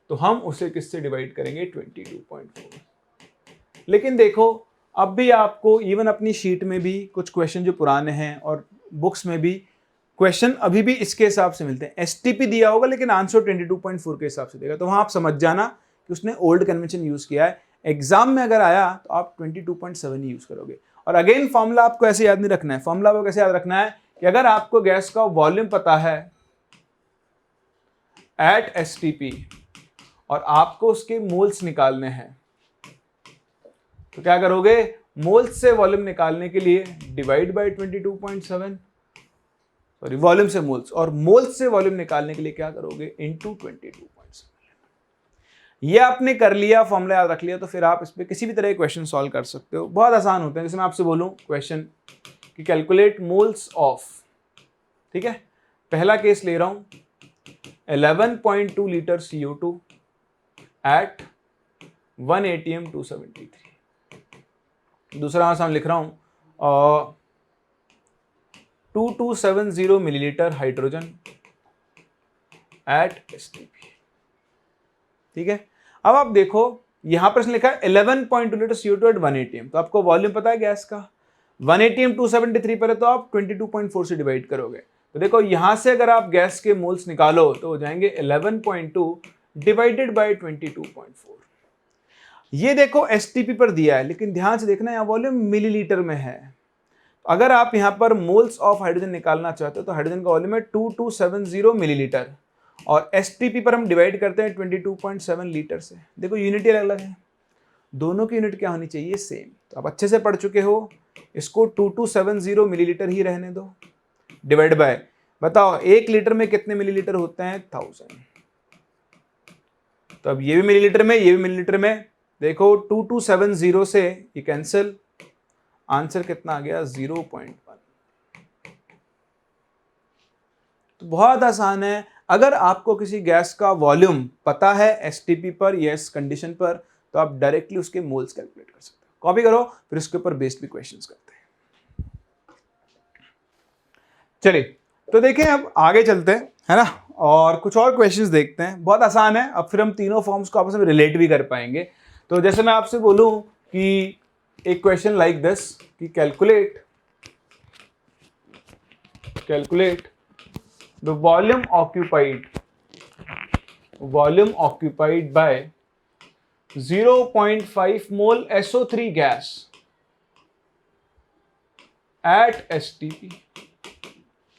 तो हम उसे किससे डिवाइड करेंगे? 22.4। लेकिन देखो अब भी आपको इवन अपनी शीट में भी कुछ क्वेश्चन जो पुराने हैं और बुक्स में भी क्वेश्चन अभी भी इसके हिसाब से मिलते हैं। STP दिया होगा लेकिन आंसर 22.4 के हिसाब से देगा, तो वहां आप समझ जाना कि उसने ओल्ड कन्वेंशन यूज किया है। एग्जाम में अगर आया तो आप 22.7 यूज करोगे। और अगेन फॉर्मूला आपको ऐसे याद नहीं रखना है। फॉर्मूला आपको कैसे याद रखना है कि अगर आपको गैस का वॉल्यूम पता है एट STP और आपको उसके मोल्स निकालने हैं, तो क्या करोगे? मोल्स से वॉल्यूम निकालने के लिए डिवाइड बाय 22.7। सॉरी वॉल्यूम से मोल्स, और मोल्स से वॉल्यूम निकालने के लिए क्या करोगे, इनटू 22.7। ये आपने कर लिया, फॉर्मूला याद रख लिया, तो फिर आप इस पे किसी भी तरह के क्वेश्चन सॉल्व कर सकते हो, बहुत आसान होते हैं। जैसे मैं आपसे बोलूं क्वेश्चन कि कैलकुलेट मोल्स ऑफ, ठीक है, पहला केस ले रहा हूं 11.2 लीटर CO2 एट 1 ATM 273। दूसरा आंसर लिख रहा हूं 2270 मिलीलीटर हाइड्रोजन एट STP, ठीक है। अब आप देखो यहां पर लिखा है 11.2 लीटर CO2 एट 1 ATM, तो आपको वॉल्यूम पता है गैस का 1 ATM 273 पर है, तो आप 22.4 से डिवाइड करोगे, तो देखो यहां से अगर आप गैस के मोल्स निकालो तो हो जाएंगे 11.2 डिवाइडेड बाय 22.4। ये देखो STP पर दिया है, लेकिन ध्यान से देखना यहाँ वॉल्यूम मिलीलीटर में है। अगर आप यहाँ पर मोल्स ऑफ हाइड्रोजन निकालना चाहते हो तो हाइड्रोजन का वॉल्यूम है 2270 मिलीलीटर, और STP पर हम डिवाइड करते हैं 22.7 लीटर से। देखो यूनिट अलग अलग है, दोनों की यूनिट क्या होनी चाहिए, सेम। तो आप अच्छे से पढ़ चुके हो, इसको 2270 मिलीलीटर ही रहने दो, डिवाइड बाय, बताओ 1 लीटर में कितने मिलीलीटर होते हैं, 1000। तो अब ये भी मिलीलीटर में, ये भी मिलीलीटर में, देखो 2270 से ये कैंसिल, आंसर कितना आ गया, 0.1। तो बहुत आसान है, अगर आपको किसी गैस का वॉल्यूम पता है STP पर या इस कंडीशन पर, तो आप डायरेक्टली उसके मोल्स कैलकुलेट कर सकते हो। कॉपी करो, फिर इसके ऊपर बेस्ड भी क्वेश्चंस करते हैं। चलिए तो देखें, अब आगे चलते हैं, है ना, और कुछ और क्वेश्चंस देखते हैं। बहुत आसान है, अब फिर हम तीनों फॉर्म्स को आपस में रिलेट भी कर पाएंगे। तो जैसे मैं आपसे बोलूं कि एक क्वेश्चन लाइक दिस कि calculate the volume occupied by 0.5 mole SO3 gas at STP।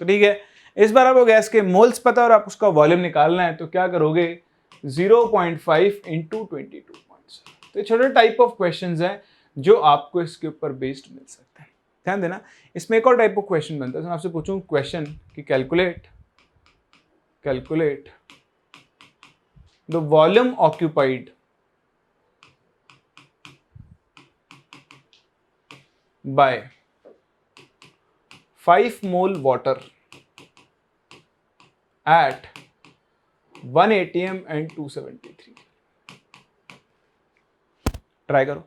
तो ठीक है, इस बार आपको गैस के मोल्स पता है और आप उसका वॉल्यूम निकालना है, तो क्या करोगे, 0.5 इंटू 22.7। तो ये छोटे टाइप ऑफ क्वेश्चंस हैं जो आपको इसके ऊपर बेस्ड मिल सकते हैं। ध्यान देना, इसमें एक और टाइप ऑफ क्वेश्चन बनता है। मैं आपसे पूछूं क्वेश्चन कि calculate the volume occupied by 5 mole water at 1 ATM and 273। Try करो,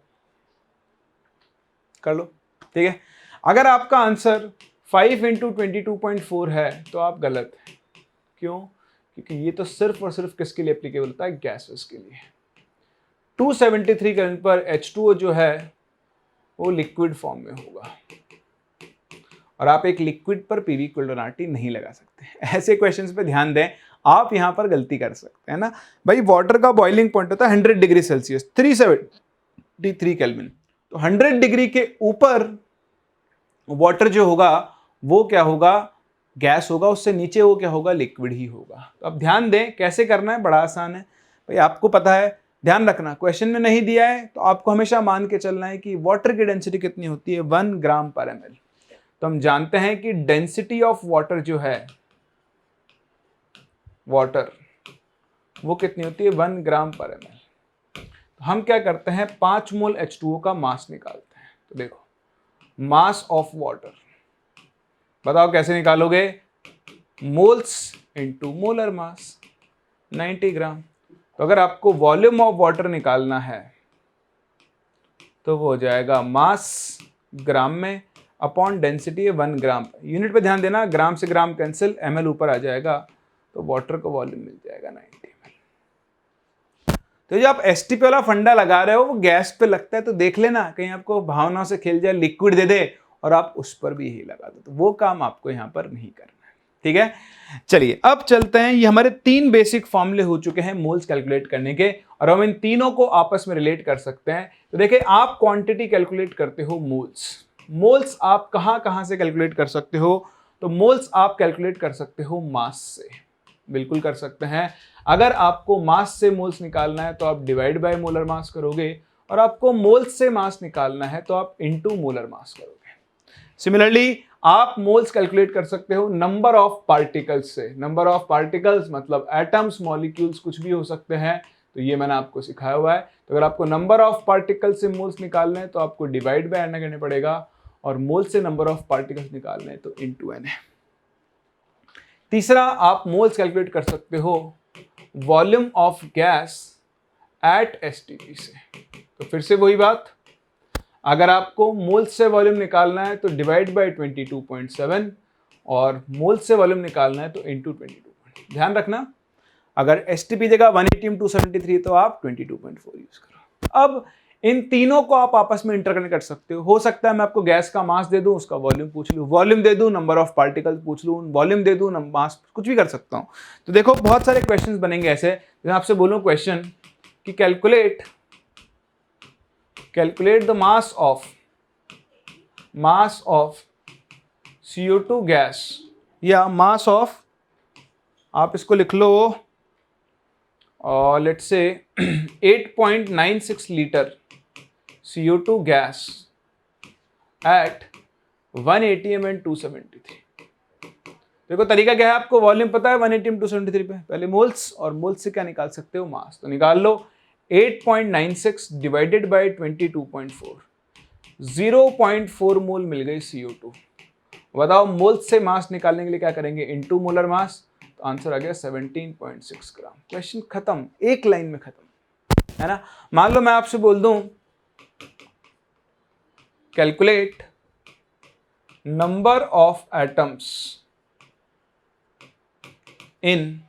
कर लो, ठीक है। अगर आपका आंसर 5 इंटू 22.4 है तो आप गलत हैं। क्यों? क्योंकि ये तो सिर्फ और सिर्फ किसके लिए एप्लीकेबल होता है, गैसेस के लिए। 273 करंट पर H2O जो है वो लिक्विड फॉर्म में होगा, और आप एक लिक्विड पर PV इक्वल RT नहीं लगा सकते। ऐसे क्वेश्चंस पे ध्यान दें, आप यहां पर गलती कर सकते हैं ना भाई। वाटर का बॉइलिंग पॉइंट होता है 100 डिग्री सेल्सियस, 373 केल्विन। तो 100 डिग्री के ऊपर वाटर जो होगा वो क्या होगा, गैस होगा, उससे नीचे वो क्या होगा, लिक्विड ही होगा। तो अब ध्यान दें कैसे करना है, बड़ा आसान है भाई, आपको पता है। ध्यान रखना, क्वेश्चन में नहीं दिया है तो आपको हमेशा मान के चलना है कि वाटर की डेंसिटी कितनी होती है, 1 ग्राम पर ml। तो हम जानते हैं कि डेंसिटी ऑफ वाटर जो है, वाटर वो कितनी होती है, 1 ग्राम पर ml। तो हम क्या करते हैं, 5 मोल H2O का मास निकालते हैं। तो देखो मास ऑफ वाटर, बताओ कैसे निकालोगे, मोल्स इनटू मोलर मास, 90 ग्राम। तो अगर आपको वॉल्यूम ऑफ वाटर निकालना है तो वो हो जाएगा मास ग्राम में अपॉन डेंसिटी है 1 ग्राम। यूनिट पे ध्यान देना, ग्राम से ग्राम कैंसिल, ml ऊपर आ जाएगा, तो वाटर का वॉल्यूम मिल जाएगा 90 ml। तो जो आप STP वाला फंडा लगा रहे हो वो गैस पे लगता है, तो देख लेना कहीं आपको भावनाओं से खेल जाए, लिक्विड दे दे और आप उस पर भी यही लगा दो, तो वो काम आपको यहाँ पर नहीं करना है, ठीक है। चलिए अब चलते हैं, ये हमारे 3 बेसिक फॉर्मूले हो चुके हैं मोल्स कैलकुलेट करने के, और हम इन तीनों को आपस में रिलेट कर सकते हैं। तो देखिए, आप क्वांटिटी कैलकुलेट करते हो मोल्स आप कहां से कैलकुलेट कर सकते हो, तो मोल्स आप कैलकुलेट कर सकते हो मास से, बिल्कुल कर सकते हैं। अगर आपको मास से मोल्स निकालना है तो आप डिवाइड बाय मोलर मास करोगे, और आपको मोल्स से मास निकालना है तो आप इनटू मोलर मास करोगे। सिमिलरली आप मोल्स कैलकुलेट कर सकते हो नंबर ऑफ पार्टिकल्स से। नंबर ऑफ पार्टिकल्स मतलब एटम्स, मॉलिक्यूल्स कुछ भी हो सकते हैं, तो ये मैंने आपको सिखाया हुआ है। तो अगर आपको नंबर ऑफ पार्टिकल्स से मोल्स निकालने हैं तो आपको डिवाइड बाय n करना पड़ेगा, और मोल्स से नंबर ऑफ पार्टिकल्स निकालने हैं तो इनटू n है। तीसरा, आप मोल्स कैलकुलेट कर सकते हो volume of gas at STP से। तो फिर से वही बात, अगर आपको मोल्स से वॉल्यूम निकालना है तो डिवाइड बाय 22.7, और मोल्स से वॉल्यूम निकालना है तो इनटू 22। ध्यान रखना, अगर एसटीपी जगह 180/273 तो आप 22.4 यूज करो। अब इन तीनों को आप आपस में इंटरकनेक्ट कर सकते हो सकता है मैं आपको गैस का मास दे दूं, उसका वॉल्यूम पूछ लूं, वॉल्यूम दे दूं, नंबर ऑफ पार्टिकल्स पूछ लूं, वॉल्यूम दे दूं, मास, कुछ भी कर सकता हूं। तो देखो बहुत सारे क्वेश्चंस बनेंगे ऐसे, जैसे आपसे बोलूं क्वेश्चन कि calculate the mass of CO2 gas, या मास ऑफ, आप इसको लिख लो let's say 8.96 litre CO2 gas at 180 mm 273। देखो तरीका क्या है, आपको वॉल्यूम पता है 180 mm 273 पे, पहले मोल्स, और मोल्स से क्या निकाल सकते हो, मास। तो निकाल लो 8.96 डिवाइडेड बाय 22.4, 0.4 मोल मिल गई CO2। बताओ मोल्स से मास निकालने के लिए क्या करेंगे, इनटू मोलर मास, तो आंसर आ गया 17.6 ग्राम। क्वेश्चन खत्म, एक लाइन में खत्म, है ना। मान लो मैं आपसे बोल दूं calculate number of atoms in,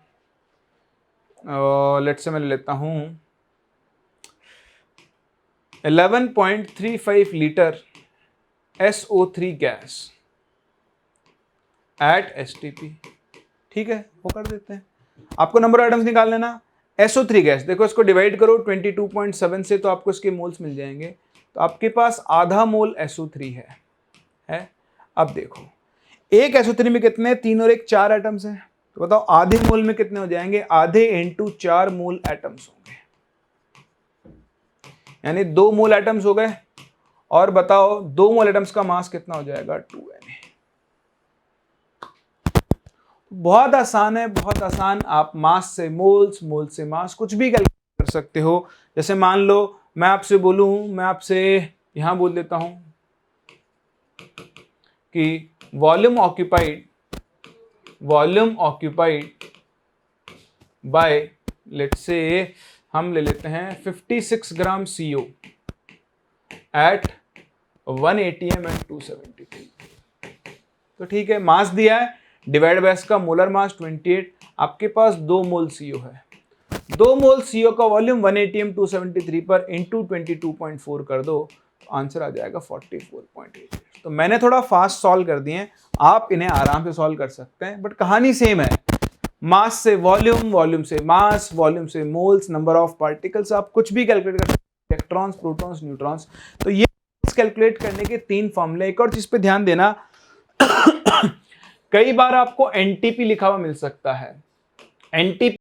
let's say मैं ले लेता हूं 11.35 litre SO3 gas at STP। ठीक है, वो कर देते हैं। आपको नंबर ऑफ एटम्स निकाल लेना, SO3 गैस, देखो इसको डिवाइड करो 22.7 से तो आपको इसके मोल्स मिल जाएंगे। तो आपके पास आधा मोल SO3 है। अब देखो एक SO3 में कितने, 3 और 1 4 एटम्स हैं, तो बताओ आधे मोल में कितने हो जाएंगे, आधे इंटू 4 मोल एटम्स होंगे, यानी 2 मोल एटम्स हो गए। और बताओ 2 मोल एटम्स का मास कितना हो जाएगा, 2Na। बहुत आसान है, बहुत आसान। आप मास से मोल्स, मोल से मास, कुछ भी कैलकुलेट कर सकते हो। जैसे मान लो मैं आपसे बोलूं, मैं आपसे यहां बोल देता हूं कि volume occupied by, let's say हम ले लेते हैं 56 ग्राम CO एट 180 mm 273। तो ठीक है, मास दिया है, डिवाइड बाय इसका मोलर मास 28, आपके पास 2 मोल CO है। 2 मोल CO का वॉल्यूम 180 mm 273 पर इंटू 22.4 कर दो, तो आंसर आ जाएगा 44.8। तो मैंने थोड़ा फास्ट सॉल्व कर दिए हैं, आप इन्हें आराम से सॉल्व कर सकते हैं, बट कहानी सेम है। मास से वॉल्यूम, वॉल्यूम से मास, वॉल्यूम से मोल्स, नंबर ऑफ पार्टिकल्स, आप कुछ भी कैलकुलेट कर सकते हैं, इलेक्ट्रॉन्स, प्रोटॉन्स, न्यूट्रॉन्स। तो ये कैलकुलेट करने के 3 फॉर्मूले। एक और चीज पे ध्यान देना, कई बार आपको NTP लिखा हुआ मिल सकता है। NTP